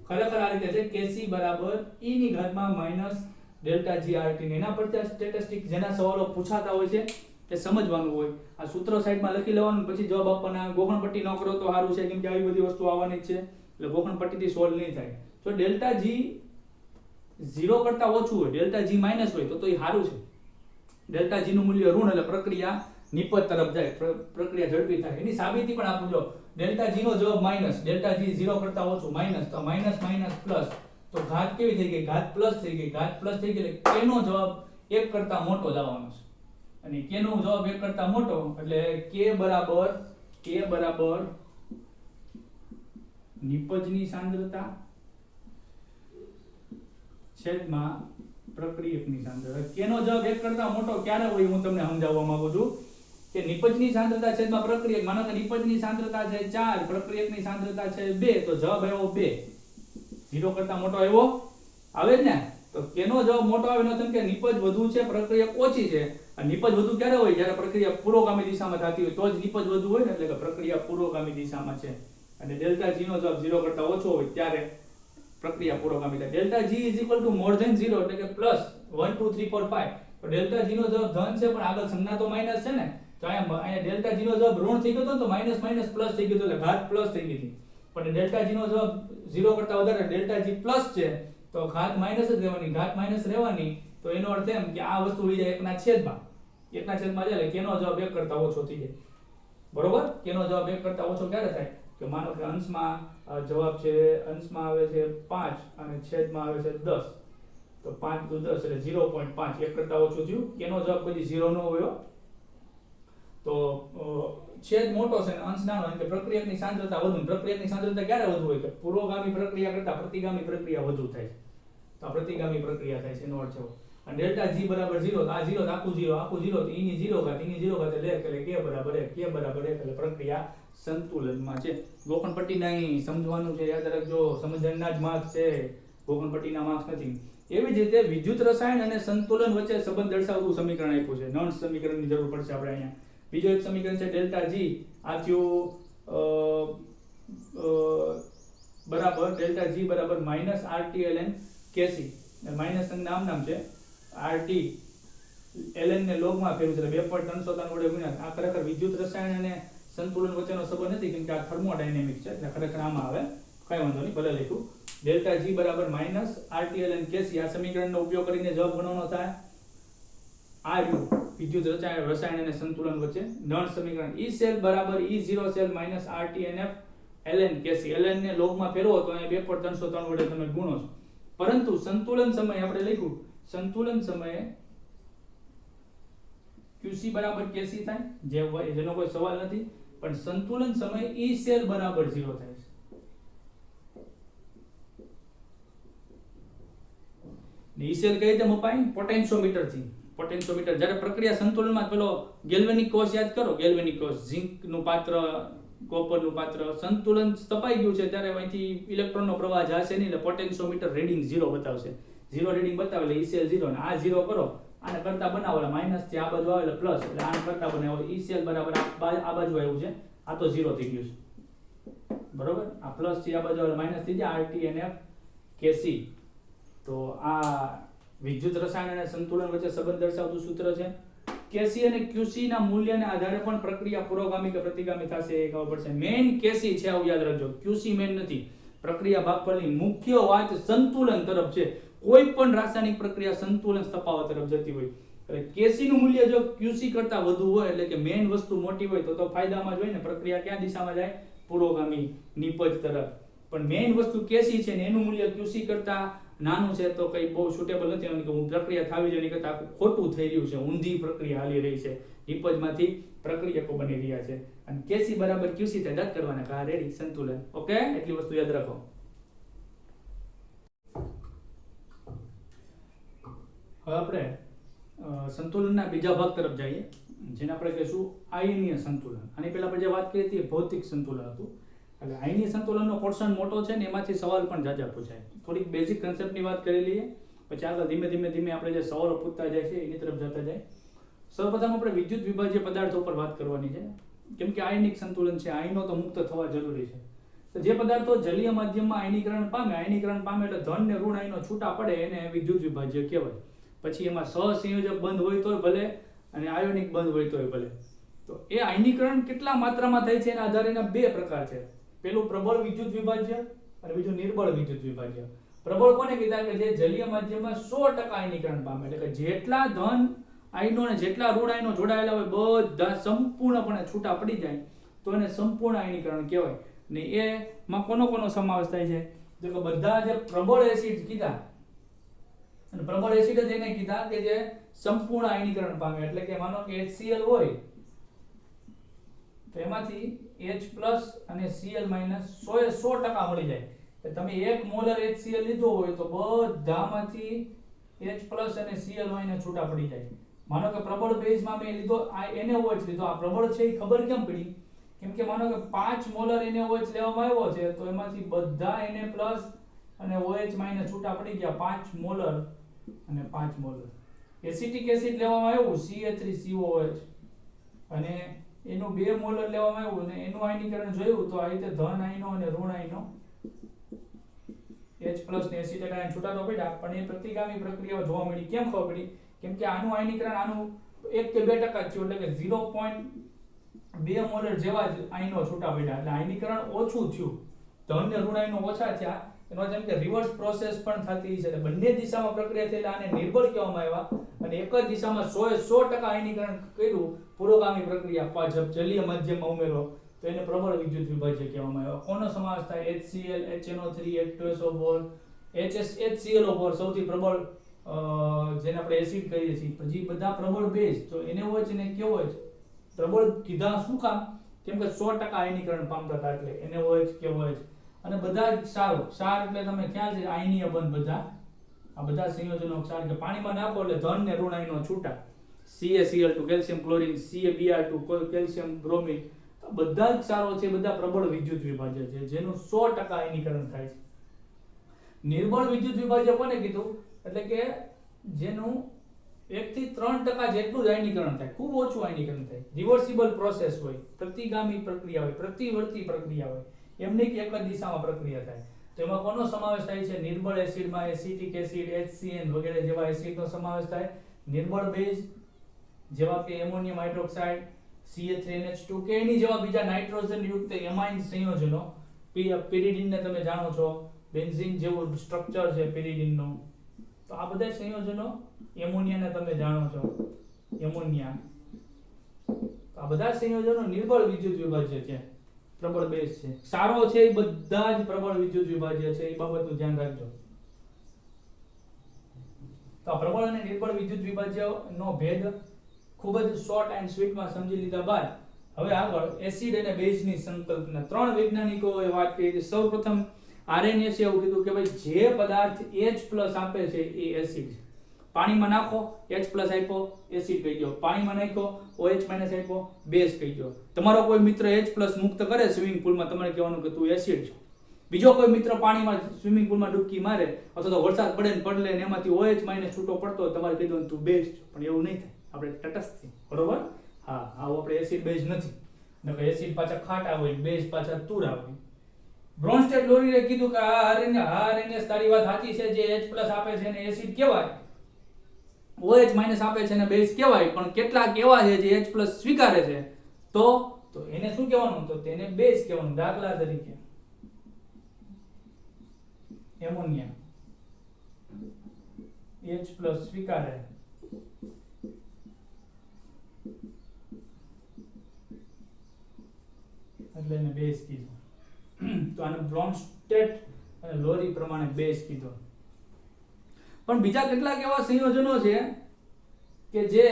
ખરેખર આ રીતે છે, KC બરાબર e ની ઘાતમાં -ΔG RT. એના પરથી સ્ટેટિસ્ટિક જેના સવાલો પૂછાતા હોય છે એ સમજવાનું હોય. આ સૂત્ર સાઈડમાં લખી લેવાનું, પછી જવાબ આપવાના. ગોખણપટ્ટી ન કરો તો સારું છે, કેમ કે આવી બધી વસ્તુ આવવાની છે, એટલે ગોખણપટ્ટીથી સોલ્વ નહીં થાય. તો ΔG 0 કરતા ઓછું હોય, ΔG માઈનસ હોય તો એ સારું છે. ΔG નું મૂલ્ય ઋણ એટલે પ્રક્રિયા નિપજ તરફ જાય, પ્રક્રિયા ઝડપી થાય. એની સાબિતી પણ આપું. જો ΔG નો જવાબ માઈનસ, ΔG 0 કરતા ઓછું માઈનસ, તો માઈનસ માઈનસ પ્લસ, તો ઘાત કેવી થઈ ગઈ? ઘાત પ્લસ થઈ ગઈ. ઘાત પ્લસ થઈ ગઈ એટલે k નો જવાબ 1 કરતા મોટો જ આવવાનો છે, અને k નો જવાબ 1 કરતા મોટો એટલે k બરાબર નિપજની સાંદ્રતા છેદમાં પ્રક્રિયકની સાંદ્રતા. કેનો જવાબ 1 કરતા મોટો ક્યારે હોય હું તમને સમજાવવા માંગુ છું કે નિપજની સાંદ્રતા છેદમાં પ્રક્રિયક, માનો કે નિપજની સાંદ્રતા છે 4, પ્રક્રિયકની સાંદ્રતા છે 2, તો જવાબ આવ્યો 2. 0 કરતા મોટો આવ્યો આવે જ ને. તો કેનો જવાબ મોટો આવે નો કે નિપજ વધુ છે પ્રક્રિયક ઓછી છે. અને નિપજ વધુ ક્યારે હોય? જ્યારે પ્રક્રિયા પૂર્વગામી દિશામાં થતી હોય તો જ નિપજ વધુ હોય ને, એટલે કે પ્રક્રિયા પૂર્વગામી દિશામાં છે. અને ડેલ્ટા જી નો જવાબ 0 કરતા ઓછો હોય ત્યારે પ્રક્રિયા પૂર્વગામી થાય. Delta G is equal to more than 0 એટલે કે પ્લસ 1 2 3 4 5. તો ડેલ્ટા જી નો જવાબ ધન છે પણ આગળ સંજ્ઞા તો માઈનસ છે ને, તો અહીંયા ડેલ્ટા જી નો જવાબ ઋણ થઈ ગયો તો માઈનસ માઈનસ પ્લસ થઈ ગયો, એટલે ઘાત પ્લસ થઈ ગઈ હતી. પણ ડેલ્ટા જી નો જવાબ 0 કરતા વધારે, ડેલ્ટા જી પ્લસ છે તો ઘાત માઈનસ જ રહેવાની, ઘાત માઈનસ રહેવાની. તો એનો અર્થ એમ કે આ વસ્તુ લઈ જાય 1 ના છેદમાં, 1 ના છેદમાં જાય એટલે કેનો જવાબ 1 કરતા ઓછો થઈ જાય. બરોબર? કેનો જવાબ 1 કરતા ઓછો ક્યારે થાય? કે માનો કે અંશમાં જવાબ છે, અંશમાં આવે છે 5 અને છેદમાં આવે છે 10, તો 5 * 10 એટલે 0.5, 1 કરતા ઓછું થયું. કેનો જવાબ કદી 0 નો હોય. તો છેદ મોટો છે અને અંશ નાનો, એટલે પ્રક્રિયકની સાંદ્રતા વધુ. પ્રક્રિયકની સાંદ્રતા ક્યારે વધુ હોય? કે પૂર્વગામી પ્રક્રિયા કરતા પ્રતિગામી પ્રક્રિયા વધુ થાય છે. તો આ પ્રતિગામી પ્રક્રિયા થાય છે એનો અર્થ એવો. અને ડેલ્ટા જી બરાબર 0, આ 0 આખું 0 તો e ની 0 ઘાત, e ની 0 ઘાત એટલે k બરાબર 1, k બરાબર 1 એટલે પ્રક્રિયા સંતુલનમાં છે. ગોખણપટ્ટીના અહીં સમજવાનું છે, યાદ રાખજો. સમજણના જ માર્ક્સ છે, ગોખણપટ્ટીના માર્ક્સ નથી. એવી જ રીતે વિદ્યુત રસાયણ અને સંતુલન વચ્ચે સંબંધ દર્શાવતું સમીકરણ આપ્યું છે. નોન સમીકરણની જરૂર પડશે આપણે અહીંયા. બીજો એક સમીકરણ છે ડેલ્ટા જી, આ થયું બરાબર ડેલ્ટા જી બરાબર -RT ln Kc. માઈનસ નામ છે RT ln ને log માં ફેરવું છે, 2.393 વડે ગુણ્યા. આ ખરેખર વિદ્યુત રસાયણ અને સંતુલન વચ્ચેનો સંબંધ નથી, કેમ કે આ થર્મોડાયનેમિક છે, એટલે ખરેખર આમાં આવે. કઈ વાંધો નહીં, ભલે લખ્યું. ડેલ્ટા જી બરાબર -RT ln Kc. આ સમીકરણનો ઉપયોગ કરીને જવાબ ગણવાનો થાય. આ રહ્યું વિદ્યુત રસાયણ અને સંતુલન વચ્ચે નળ સમીકરણ. E સેલ બરાબર E0 cell -RT nf ln Kc. ln ને log માં ફેરવો તો અહીંયા 2.303 વડે તમે ગુણો છો. પરંતુ સંતુલન સમયે આપણે લખ્યું, સંતુલન સમયે QC બરાબર Kc થાય, જેનો કોઈ સવાલ નથી. પણ સંતુલન સમયે E સેલ બરાબર 0 થાય છે. E સેલ કઈ રીતે મપાય? પોટેન્શિયોમીટર થી. પોટેન્શિયોમીટર જ્યારે પ્રક્રિયા સંતુલનમાં પેલો ગેલ્વેનિક કોષ યાદ કરો, ગેલ્વેનિક કોષ, ઝિંક નું પાત્ર, કોપર નું પાત્ર, સંતુલન તપાઈ ગયું છે ત્યારે અહીંથી ઇલેક્ટ્રોનનો પ્રવાહ જશે નહીં, એટલે પોટેન્શિયોમીટર રીડિંગ 0 બતાવશે. 0 રીડિંગ બતાવે એટલે E સેલ 0, અને આ 0 કરો, આને કરતા બનાવો એટલે માઈનસ થી આ બાજુ આવે એટલે પ્લસ, એટલે આને કરતા બનાવો E સેલ બરાબર આ બાજુ આવ્યું છે, આ તો 0 થઈ ગયું છે. બરોબર? આ પ્લસ થી આ બાજુ આવે માઈનસ થઈ જાય RT nf Kc. તો આ વિદ્યુત રસાયણ અને સંતુલન વચ્ચે સંબંધ દર્શાવતું સૂત્ર છે. Kc અને Qc ના મૂલ્યના આધારે પણ પ્રક્રિયા પુરોગામી કે પ્રતિગામી થશે એ ખબર પડશે. મેઈન Kc છે, આવું યાદ રાખજો. Qc મેઈન નથી. પ્રક્રિયા ભાગફળની મુખ્ય વાત સંતુલન તરફ છે. કોઈ પણ રાસાયણિક પ્રક્રિયા સંતુલન તફાવત તરફ જતી હોય. એટલે Kc નું મૂલ્ય જો Qc કરતા વધુ હોય, એટલે કે મેઈન વસ્તુ મોટી હોય, તો ફાયદામાં જ હોય ને. પ્રક્રિયા ક્યાં દિશામાં જાય? પુરોગામી, નિપજ તરફ. પણ મેઈન વસ્તુ Kc છે ને એનું મૂલ્ય Qc કરતા નાનું છે, તો કઈ બહુ સુટેબલ નથી. કે હું પ્રક્રિયા થાવી જોઈએ કરતા આખું ખોટું થઈ રહ્યું છે, ઊંધી પ્રક્રિયા હાલી રહી છે, નિપજમાંથી પ્રક્રિયકો બની રહ્યા છે. અને Kc બરાબર Qc થાય, રદ કરવાના, કા રેડી સંતુલન. ઓકે, એટલી વસ્તુ યાદ રાખો. હવે આપણે સંતુલનના બીજા ભાગ તરફ જઈએ, જેને આપણે કહીશું આયનીય સંતુલન. આની પહેલા આપણે જે વાત કરી હતી એ ભૌતિક સંતુલન હતું. એટલે આયનીય સંતુલનનો પોર્શન મોટો છે ને, એમાંથી સવાલ પણ જાજા પૂછાય. થોડીક બેઝિક કન્સેપ્ટની વાત કરી લઈએ, પછી આગળ ધીમે ધીમે આપણે જે સવાલો પૂછતા જાય છે એની તરફ જતા જાય. સૌપ્રથમ આપણે વિદ્યુત વિભાજ્ય પદાર્થો પર વાત કરવાની છે, કેમ કે આયનિક સંતુલન છે, આયનો તો મુક્ત થવા જરૂરી છે. તો જે પદાર્થો જલીય માધ્યમમાં આયનીકરણ પામે એટલે ધન ને ઋણ આયનો છૂટા પડે એને વિદ્યુત વિભાજ્ય કહેવાય. પછી એમાં સહસંયોજક બંધ હોય તોય ભલે અને આયોનિક બંધ હોય તોય ભલે. તો એ આયનીકરણ કેટલા માત્રામાં થાય છે એના આધારે એના બે પ્રકાર છે. પેલું પ્રબળ વિદ્યુત વિભાજ્ય અને બીજું નિર્બળ વિદ્યુત વિભાજ્ય. પ્રબળ કોને કીધા? કે જે જલીય માધ્યમમાં 100% આયનીકરણ પામે, એટલે કે જેટલા ધન આયનો અને જેટલા ઋણ આયનો જોડાયેલા હોય બધા સંપૂર્ણપણે છૂટા પડી જાય તો એને સંપૂર્ણ આયનીકરણ કહેવાય. ને એમાં કોનો સમાવેશ થાય છે? તો કે બધા જે પ્રબળ એસિડ કીધા, અને પ્રબળ એસિડ જ એને કીધા કે જે સંપૂર્ણ આયનીકરણ પામે. એટલે કે માનો કે HCl હોય તો એમાંથી H+ અને Cl- 100% મળી જાય. તો તમે 1 મોલર HCl લીધો હોય તો બધામાંથી H+ અને Cl ને છૂટા પડી જાય. માનો કે પ્રબળ બેઝમાં મેં લીધો આ NaOH લીધો, આ પ્રબળ છે એ ખબર કેમ પડી? કેમ કે માનો કે 5 મોલર NaOH લેવામાં આવ્યો છે તો એમાંથી બધા Na+ અને OH- છૂટા પડી ગયા, 5 મોલર અને 5 મોલર. એસિટિક એસિડ લેવામાં આવ્યું Ca3COOH અને એનું 2 મોલર લેવામાં આવ્યું અને એનું આયનીકરણ જોયું તો આ રીતે ધન આયનો અને ઋણ આયનો H+ ને એસિટેટ આયન છૂટા તો પડ્યા, પણ એ પ્રતિગામી પ્રક્રિયાઓ જોવા મળી. કેમ ખબર પડી? કેમ કે આનું આયનીકરણ આનું 1 કે 2% થયું, એટલે કે 0.2 મોલર જેવા જ આયનો છૂટા પડ્યા, એટલે આયનીકરણ ઓછું થયું. ધન ને ઋણ આયનો ઓછા થયા, એનો જેમ કે રિવર્સ પ્રોસેસ પણ થતી છે. એટલે બંને દિશામાં પ્રક્રિયા થયેલા આને નિર્બળ કહેવામાં આવ્યા, અને એક જ દિશામાં 100% આયનીકરણ કર્યું પુરોગામી પ્રક્રિયા જલીય માધ્યમમાં ઉમેરો તો એને પ્રબળ વિદ્યુત વિભાજ્ય કહેવામાં આવ્યા. કોનો સમાવેશ થાય? HCl, HNO3, H2SO4, HClO4 સૌથી પ્રબળ જેને આપણે એસિડ કહીએ છીએ. પછી બધા પ્રબળ બેઝ તો NaOH ને કેવો છે પ્રબળ કીધા શું કામ? કેમ કે 100% આયનીકરણ પામતા હતા, એટલે NaOH કેવો છે. અને બધા જ ક્ષાર એટલે તમે ખ્યાલ છે આયનીય બંધ, બધા આ બધા સંયોજનો ક્ષાર કે પાણીમાં નાખો એટલે ધન ને ઋણ આયનો છૂટા. CaCl2 calcium chlorine, CaBr2 calcium bromine, બધા જ ક્ષારો છે બધા પ્રબળ વિદ્યુત વિભાજ્ય છે જેનું 100% આયનીકરણ થાય છે. નિર્બળ વિદ્યુત વિભાજ્ય કોને કીધું? એટલે કે જેનું 1 થી 3% જેટલું જ આયનીકરણ થાય, ખૂબ ઓછું આયનીકરણ થાય. રિવર્સિબલ પ્રોસેસ હોય, પ્રતિગામી પ્રક્રિયા હોય, પ્રતિવર્તી પ્રક્રિયા હોય, એમ નહીં કે એક જ દિશામાં પ્રક્રિયા થાય. તો એમાં કોનો સમાવેશ થાય છે? નિર્બળ એસિડમાં એસિટિક એસિડ, HCN વગેરે જેવા એસિડનો સમાવેશ થાય. નિર્બળ બેઝ જેવા કે એમોનિયમ હાઇડ્રોક્સાઇડ, CH3NH2 કે એની જેવા બીજા નાઇટ્રોજન યુક્ત એમાઇન સંયોજનો, પેરિડીન ને તમે જાણો છો, બેન્ઝીન જેવું સ્ટ્રક્ચર છે પેરિડીનનું. તો આ બધા સંયોજનો, એમોનિયાને તમે જાણો છો, એમોનિયા. આ બધા સંયોજનો નિર્બળ વિદ્યુત વિભાજ્ય છે, પ્રબળ બેઝ છે. ક્ષારો છે એ બધા જ પ્રબળ વિદ્યુત વિભાજ્ય છે, એ બાબતનું ધ્યાન રાખજો. તો આ પ્રબળ અને નિર્બળ વિદ્યુત વિભાજ્ય નો ભેદ ખૂબ જ શોર્ટ એન્ડ સ્વીટમાં સમજી લીધા બાદ હવે આગળ એસિડ અને બેઝની સંકલ્પના. 3 વૈજ્ઞાનિકોએ વાત કરી છે. સૌપ્રથમ RNA એવું કીધું કે ભાઈ જે પદાર્થ H+ આપે છે એ એસિડ છે. પાણીમાં નાખો H+ આપ્યો એસિડ કહી દો, પાણીમાં નાખો OH- આપ્યો બેઝ કહી દો. તમારો કોઈ મિત્ર H+ મુક્ત કરે સ્વિમિંગ પુલમાં, તમારે કહેવાનું કે તું એસિડ છે. બીજો કોઈ મિત્ર પાણીમાં સ્વિમિંગ પુલમાં ડૂબકી મારે અથવા તો વરસાદ પડે ને પડલે ને એમાંથી OH- છૂટો પડતો, તમારે કહી દો તું બેઝ છે. પણ એવું નહીં થાય, આપણે તટસ્થ છીએ, બરોબર? હા, આવો આપણે એસિડ બેઝ નથી. નકર એસિડ પાછા ખાટા હોય, બેઝ પાછા તુરા હોય. બ્રોન્સ્ટેડ લોરીએ કીધું કે આ RNA તારી વાત સાચી છે, જે H+ આપે છે એને એસિડ કહેવાય, OH- આપે છે એને બેઝ કહેવાય, પણ કેટલાક એવા છે જે H+ સ્વીકારે છે તો એને શું કહેવાનું? તો તેને બેઝ કહેવાનું. દાખલા તરીકે એમોનિયા H+ સ્વીકારે એટલે એને બેઝ કીધું. તો આને બ્રોન્સ્ટેડ અને લોરી પ્રમાણે બેઝ કીધો. પણ બીજા કેટલાક એવા સંયોજનો છે કે જે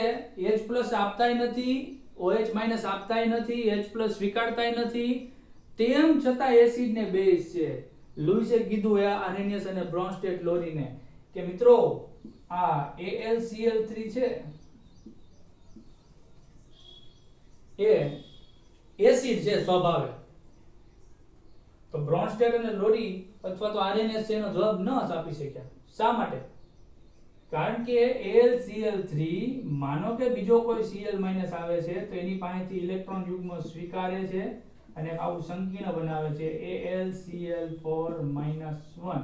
H+ આપતાય નથી, OH- આપતાય નથી, H+ સ્વીકારતાય નથી, તેમ છતાં એસિડ ને બેઝ છે. લુઈસે કીધું આર્હેનિયસ અને બ્રોન્સ્ટેડ લોરીને કે મિત્રો આ AlCl3 છે એ એસિડ છે સ્વભાવે. તો બ્રોન્સ્ટેડ અને લોરી અથવા તો આરએનએસ એનો જવાબ ન આપી શક્યા. શા માટે? કારણ કે AlCl3 માનો કે બીજો કોઈ Cl- આવે છે તો એની પાસેથી ઇલેક્ટ્રોન યુગ્મ સ્વીકારે છે અને આવું સંકીર્ણ બનાવે છે AlCl4-1.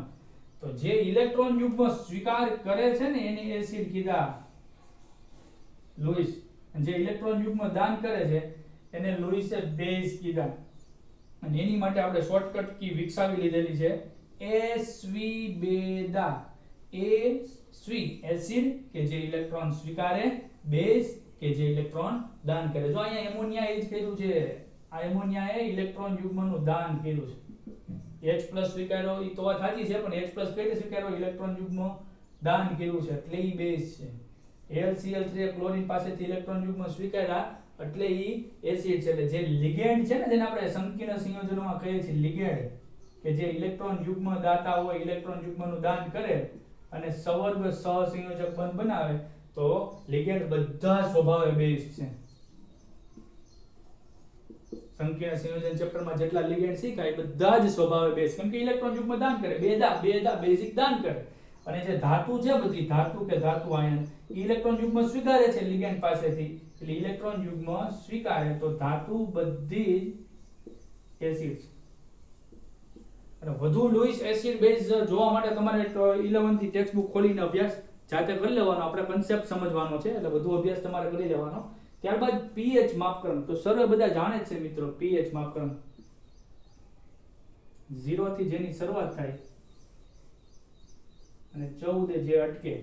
તો જે ઇલેક્ટ્રોન યુગ્મ સ્વીકાર કરે છે ને એને એસિડ કીધા લુઈસ, જે ઇલેક્ટ્રોન યુગ્મ દાન કરે છે એને લુઈસે બેઝ કીધા. અને એની માટે આપણે શોર્ટકટ કી વિકસાવી લીધેલી છે Sv2. Sv એસિડ કે જે ઇલેક્ટ્રોન સ્વીકારે, બેઝ કે જે ઇલેક્ટ્રોન દાન કરે. જો અહીંયા એમોનિયા એ જ કર્યું છે, આ એમોનિયાએ ઇલેક્ટ્રોન યુગ્મનું દાન કર્યું છે. H+ સ્વીકાર્યો એ તો વાત સાચી છે, પણ H+ કઈ રીતે સ્વીકાર્યો? ઇલેક્ટ્રોન યુગ્મ દાન કર્યું છે એટલે ઈ બેઝ છે. AlCl3 ક્લોરીન પાસેથી ઇલેક્ટ્રોન યુગ્મ સ્વીકાર્યા એટલે ઈ એસિડ છે. એટલે જે લિગેન્ડ છે ને, જેને આપણે સંકીર્ણ સંયોજનોમાં કહીએ છીએ લિગેન્ડ, કે જે ઇલેક્ટ્રોન યુગ્મ દાતા હોય, ઇલેક્ટ્રોન યુગ્મનું દાન કરે અને સવર્ગ સહસંયોજક બંધ બનાવે, તો લિગેન્ડ બધા સ્વભાવે બેઝ છે. સંકીર્ણ સંયોજન ચેપ્ટરમાં જેટલા લિગેન્ડ શીખાય બધા જ સ્વભાવે બેઝ, કેમ કે ઇલેક્ટ્રોન યુગ્મ દાન કરે, બેદા બેઝિક દાન કરે. અને જે ધાતુ છે, બધી ધાતુ કે ધાતુ આયન, ઇલેક્ટ્રોન યુગ્મ સ્વીકારે છે લિગેન્ડ પાસેથી, એટલે ઇલેક્ટ્રોન યુગ્મ સ્વીકારે તો ધાતુ બધી જ એસિડ છે. અને વધુ લુઈસ એસિડ બેઝ જોવા માટે તમારે 11 થી ટેક્સ્ટ બુક ખોલીને અભ્યાસ જાતે કરી લેવાનો, આપણે કન્સેપ્ટ સમજવાનો છે, એટલે વધુ અભ્યાસ તમારે કરી લેવાનો. ત્યારબાદ pH માપકરણ, તો સર્વે બધા જાણે જ છે મિત્રો. pH માપકરણ 0 થી જેની શરૂઆત થાય અને 14 જે અટકે,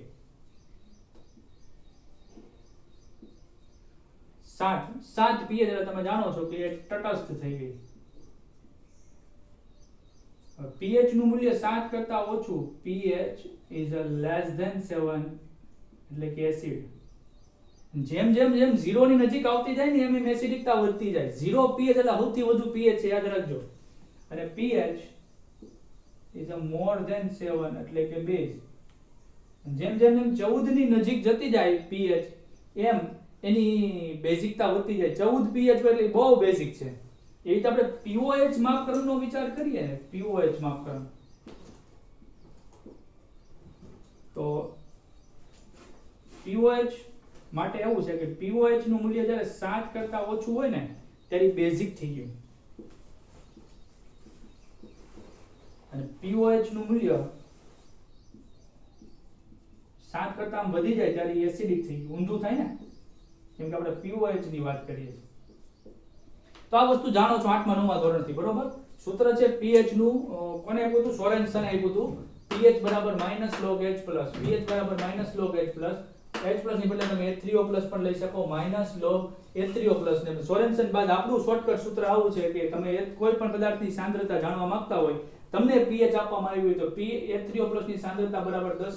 7 pH એટલે તમે જાણો છો કે એ તટસ્થ થઈ ગઈ. pH નું મૂલ્ય 7 કરતા ઓછું, pH is a less than 7 એટલે કે એસિડ. જેમ જેમ જેમ 0 ની નજીક આવતી જાય ને એમ એસિડિકતા વધતી જાય. 0 pH એટલે સૌથી વધુ pH છે, યાદ રાખજો. અને pH is a more than 7 એટલે કે બેઝ. જેમ જેમ જેમ 14 ની નજીક જતી જાય pH, એમ એની બેઝિકતા વધતી જાય. 14 pH એટલે બહુ બેઝિક છે. એ રીતે આપણે pOH માપકરણનો વિચાર કરીએ ને, pOH માપકરણ, તો pOH માટે એવું છે કે pOH નું મૂલ્ય જ્યારે 7 કરતા ઓછું હોય ને ત્યારે બેઝિક થઈ ગયું, અને pOH નું મૂલ્ય 7 કરતા આમ વધી જાય ત્યારે એસિડિક થઈ ગયું. ઊંધું થાય ને, કેમ કે આપણે pOH ની વાત કરીએ છીએ. તો આ વસ્તુ જાણો છો 8મા 9મા ધોરણથી, બરોબર. સૂત્ર છે pH નું, કોને આપ્યું હતું? સોરેનસન આપ્યું હતું. pH બરાબર -log H+, pH બરાબર -log H+, H+ ની બદલે તમે H3O+ પણ લઈ શકો, -log H3O+ ને. સોરેનસન બાદ આપણું શોર્ટકટ સૂત્ર આવું છે કે તમે કોઈ પણ પદાર્થની સાંદ્રતા જાણવા માંગતા હોય, તમને pH આપવામાં આવી હોય તો H3O+ ની સાંદ્રતા બરાબર 10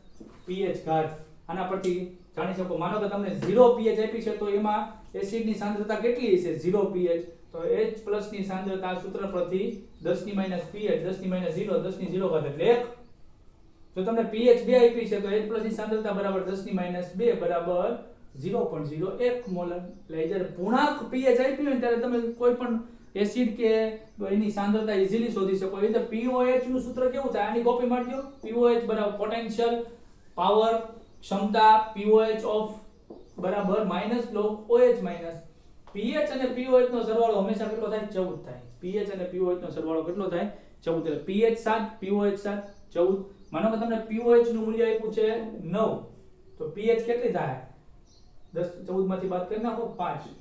- pH ઘાત. આના પરથી જાણી શકો. માનો કે તમને 0 pH આપી છે તો એમાં એસિડ ની સાંદ્રતા કેટલી હશે? 0 pH, તો H+ ની સાંદ્રતા આ સૂત્ર પરથી 10 - pH, 10 - 0, 10 ની 0 ઘાત એટલે 1. જો તમને pH 2 આપી છે તો H+ ની સાંદ્રતા બરાબર 10 - 2 બરાબર 0.01 મોલર. એટલે જ્યારે પૂર્ણાંક pH આપી હોય ત્યારે તમે કોઈ પણ એસિડ કે એની સાંદ્રતા ઈઝીલી શોધી શકો. એ રીતે pOH નું સૂત્ર કેવું થાય? આની કોપી મારજો. pOH બરાબર પોટેન્શિયલ, પાવર, ક્ષમતા, pOH ઓફ બરાબર -log OH-. pH અને pOH નો સરવાળો હંમેશા કેટલો થાય? 14 થાય. pH અને pOH નો સરવાળો કેટલો થાય? 14. એટલે pH 7, pOH 7, 14. માનો કે તમને pOH નું મૂલ્ય આપ્યું છે 9, તો pH કેટલી થાય? 10 14 માંથી બાદ કરી નાખો, 5.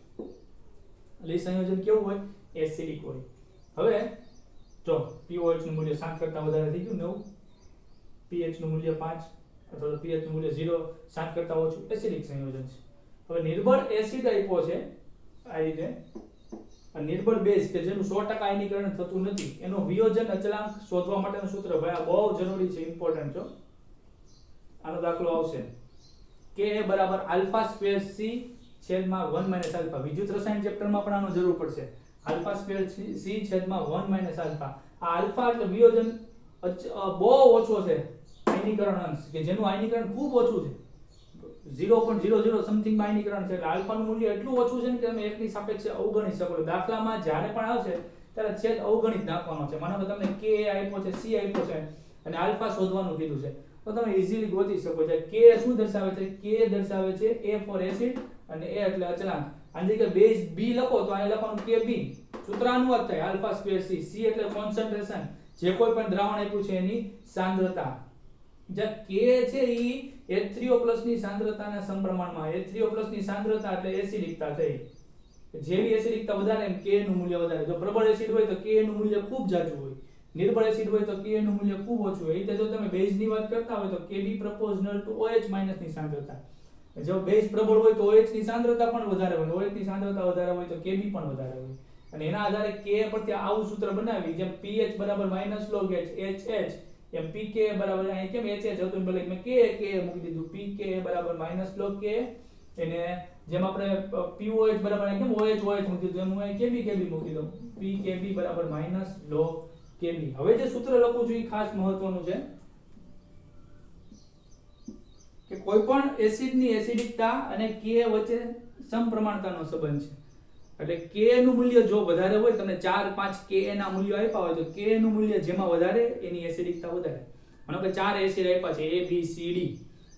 એટલે સંયોજન કેવું હોય? એસિડિક હોય. હવે જો pOH નું મૂલ્ય 7 કરતા વધારે થઈ ગયું 9, pH નું મૂલ્ય 5 અથવા તો pH નું મૂલ્ય 0, 7 કરતા ઓછું, એસિડિક સંયોજન છે. હવે નિર્બળ એસિડ આપ્યો છે આ રીતે, આ નિર્બળ બેઝ કે જેનું 100% આયનીકરણ થતું નથી, એનો વિયોજન અચળાંક શોધવા માટેનું સૂત્ર, ભાઈ આ બહુ જરૂરી છે, ઇમ્પોર્ટન્ટ છે. આનો દાખલો આવશે Ka બરાબર આલ્ફા સ્ક્વેર C છેદમાં 1 - આલ્ફા. વિદ્યુત રસાયણ ચેપ્ટરમાં પણ આનો જરૂર પડશે. આલ્ફા સ્ક્વેર C છેદમાં 1 - આલ્ફા. આ આલ્ફા એટલે વિયોજન બહુ ઓછો છે આયનીકરણ અંશ, કે જેનું આયનીકરણ ખૂબ ઓછું છે, 0.00 સમથિંગ માં આયનીકરણ છે. એટલે આલ્ફાનું મૂલ્ય એટલું ઓછું છે ને કે તમે 1 ની સાપેક્ષે અવગણી શકો. દાખલામાં જ્યારે પણ આવશે ત્યારે છેદ અવગણિત નાખવાનો છે. માનો કે તમને Ka આપ્યો છે, C આપ્યો છે અને આલ્ફા શોધવાનું કીધું છે, તો તમે ઈઝીલી ગોતી શકો છો. K શું દર્શાવે છે? K દર્શાવે છે A ફોર એસિડ અને A એટલે અચળાંક. આની જગ્યાએ બેઝ B લખો તો અહીં લખવાનું Kb. સૂત્ર અનુવાદ થાય આલ્ફા સ્ક્વેર C. C એટલે કોન્સન્ટ્રેશન, જે કોઈ પણ દ્રાવણ આપ્યું છે એની સાંદ્રતા. જે K છે ઈ H3O+ ની સાંદ્રતાના સમપ્રમાણમાં. H3O+ ની સાંદ્રતા એટલે એસિડિકતા થઈ. જેવી એસિડિકતા વધારે એમ K નું મૂલ્ય વધારે. જો પ્રબળ એસિડ હોય તો K નું મૂલ્ય ખૂબ જાજુ હોય, નિર્બળ એસિડ હોય તો K નું મૂલ્ય ખૂબ ઓછું હોય. એ રીતે જો તમે બેઝ ની વાત કરતા હોય તો Kb proportional to OH- ની સાંદ્રતા. જો બેઝ પ્રબળ હોય તો OH ની સાંદ્રતા પણ વધારે હોય, OH ની સાંદ્રતા વધારે હોય તો Kb પણ વધારે હોય. અને એના આધારે K પરથી આવું સૂત્ર બનાવી, જેમ pH બરાબર -log H, HH, એમ pK બરાબર, અહીં કેમ HH હતું એટલે મેં K મૂકી દીધું. pK બરાબર -log K, એને જેમ આપણે POH બરાબર અહીં કેમ OH મૂકી દીધું એમ હું અહીં KB મૂકી દઉં PKB બરાબર માઈનસ log KB. હવે જે સૂત્ર લખું છું એ ખાસ મહત્વનું છે કે કોઈ પણ એસિડની એસિડિકતા અને K વચ્ચે સમપ્રમાણતાનો સંબંધ છે. એટલે K નું મૂલ્ય જો વધારે હોય, તમને 4 5 Ka ના મૂલ્યો આપ્યા હોય તો K નું મૂલ્ય જેમાં વધારે એની એસિડિકતા વધારે. માનો કે 4 એસિડ આપ્યા છે A B C D,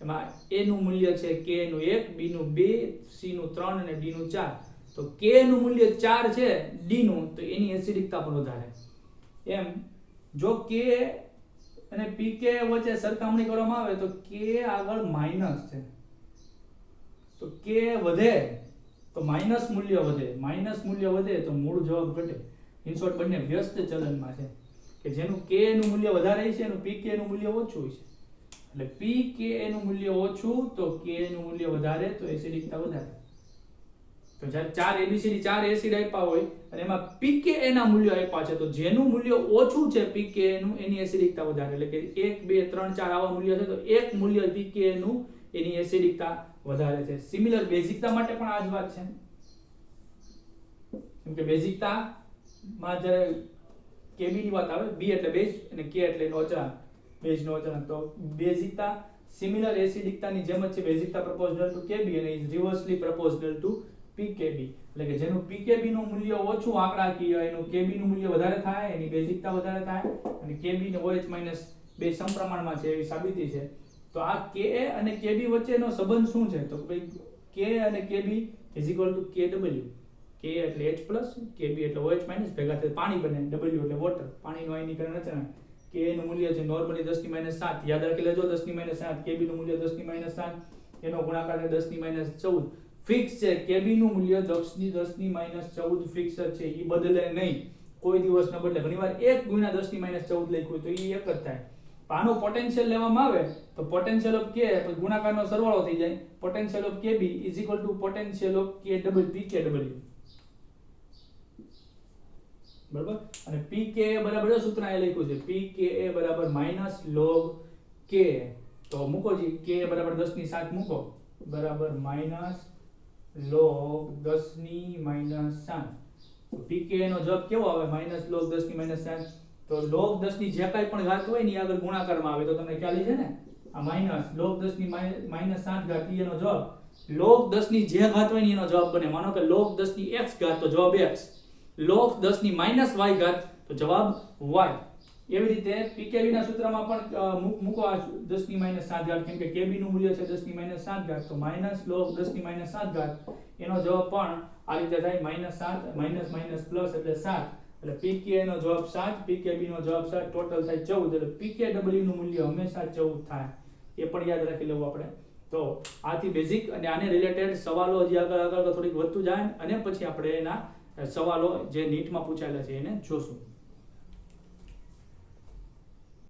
એમાં A નું મૂલ્ય છે K નું 1, B નું 2, C નું 3 અને D નું 4. તો K નું મૂલ્ય 4 છે D નું, તો એની એસિડિકતા પણ વધારે. એમ જો K અને PK વચ્ચે સરખામણી કરવામાં આવે તો K આગળ માઈનસ છે, તો K વધે તો માઈનસ મૂલ્ય વધે, માઈનસ મૂલ્ય વધે તો મૂળ જવાબ ઘટે. ઇન શોર્ટ બંને વ્યસ્ત ચલનમાં છે કે જેનું K નું મૂલ્ય વધારે છે એનું PK નું મૂલ્ય ઓછું છે. એટલે PK નું મૂલ્ય ઓછું તો K નું મૂલ્ય વધારે, તો એસિડિકતા વધારે. તો જ્યારે 4 ABCD 4 એસિડ આપ્યા હોય અને એમાં PK ના મૂલ્યો આપ્યા છે, તો જેનું મૂલ્ય ઓછું છે PK નું એની એસિડિકતા વધારે. એટલે કે 1 2 3 4 આવા મૂલ્ય છે તો એક મૂલ્ય PK નું એની એસિડિકતા વધારે છે. સિમિલર બેઝિકતા માટે પણ આ જ વાત છે. કેમ કે બેઝિકતા માં જ્યારે KB ની વાત આવે, B એટલે બેઝ અને K એટલે એનો અચળાંક, બેઝ નો અચળાંક, તો બેઝિકતા સિમિલર એસિડિકતાની જેમ જ છે. બેઝિકતા પ્રોપોર્શનલ ટુ KB અને ઇઝ રિવર્સલી પ્રોપોર્શનલ ટુ PKB. એટલે કે જેનું PKB નું મૂલ્ય ઓછું આંકડાકીય એનું KB નું મૂલ્ય વધારે થાય, એની બેઝિકતા વધારે થાય, અને KB ને OH માઈનસ બે સમપ્રમાણમાં છે એવી સાબિતી છે. તો આ Ka અને KB વચ્ચેનો સંબંધ શું છે? તો ભાઈ K અને KB KW. K એટલે H+, KB એટલે OH માઈનસ, ભેગા થઈ પાણી બને, W એટલે વોટર, પાણીનું આયનીકરણ અચળાંક. K નું મૂલ્ય છે નોર્મલી 10 ની -7, યાદ રાખી લેજો 10 ની -7, KB નું મૂલ્ય 10 ની -7, એનો ગુણાકાર છે 10 ની -14. ફિક્સ છે KB નું મૂલ્ય 10 ની -14 ફિક્સ છે, ઈ બદલે નહીં, કોઈ દિવસ ન બદલે. ઘણીવાર 1 * 10 ની -14 લખ્યું તો ઈ એક જ થાય. આનો પોટેન્શિયલ લેવામાં આવે તો પોટેન્શિયલ ઓફ K ગુણાકારનો સરવાળો થઈ જાય, potential of KB = potential of PKW. બરાબર. અને PKA બરાબર સૂત્ર અહીં લખ્યું છે, PKA બરાબર -log K. તો મૂકો જી, K બરાબર 10 ની 7 મૂકો, બરાબર -log 10 ની -7. તો PKA નો જવાબ કેવો આવે? -log 10 ની -7. તો log 10 ની જે કાંઈ પણ ઘાત હોય ને આગળ ગુણાકારમાં આવે, તો તમને ખ્યાલ છે ને, આ માઈનસ log 10 ની -7 ઘાત એનો જવાબ. log 10 ની જે ઘાત હોય ને એનો જવાબ બને. માનો કે log 10 ની x ઘાત તો જવાબ x, log 10 ની -y ઘાત તો જવાબ y. એવી રીતે PKB ના સૂત્રમાં પણ મૂકો આ 10 ની -7 ઘાત, કેમ કે KB નું મૂલ્ય છે 10 ની -7 ઘાત, તો -log 10 ની -7 ઘાત એનો જવાબ પણ આ રીતે થાય, -7 પ્લસ એટલે 7. એટલે PKA નો જવાબ 7, PKB નો જવાબ 7, ટોટલ થાય 14. એટલે PKW નું મૂલ્ય હંમેશા 14 થાય. એ પણ યાદ રાખી લેવું આપણે. તો આથી બેઝિક અને આને રિલેટેડ સવાલો હજી આગળ થોડીક વધતું જાય, અને પછી આપણે એના સવાલો જે નીટમાં પૂછાયેલા છે એને જોશું.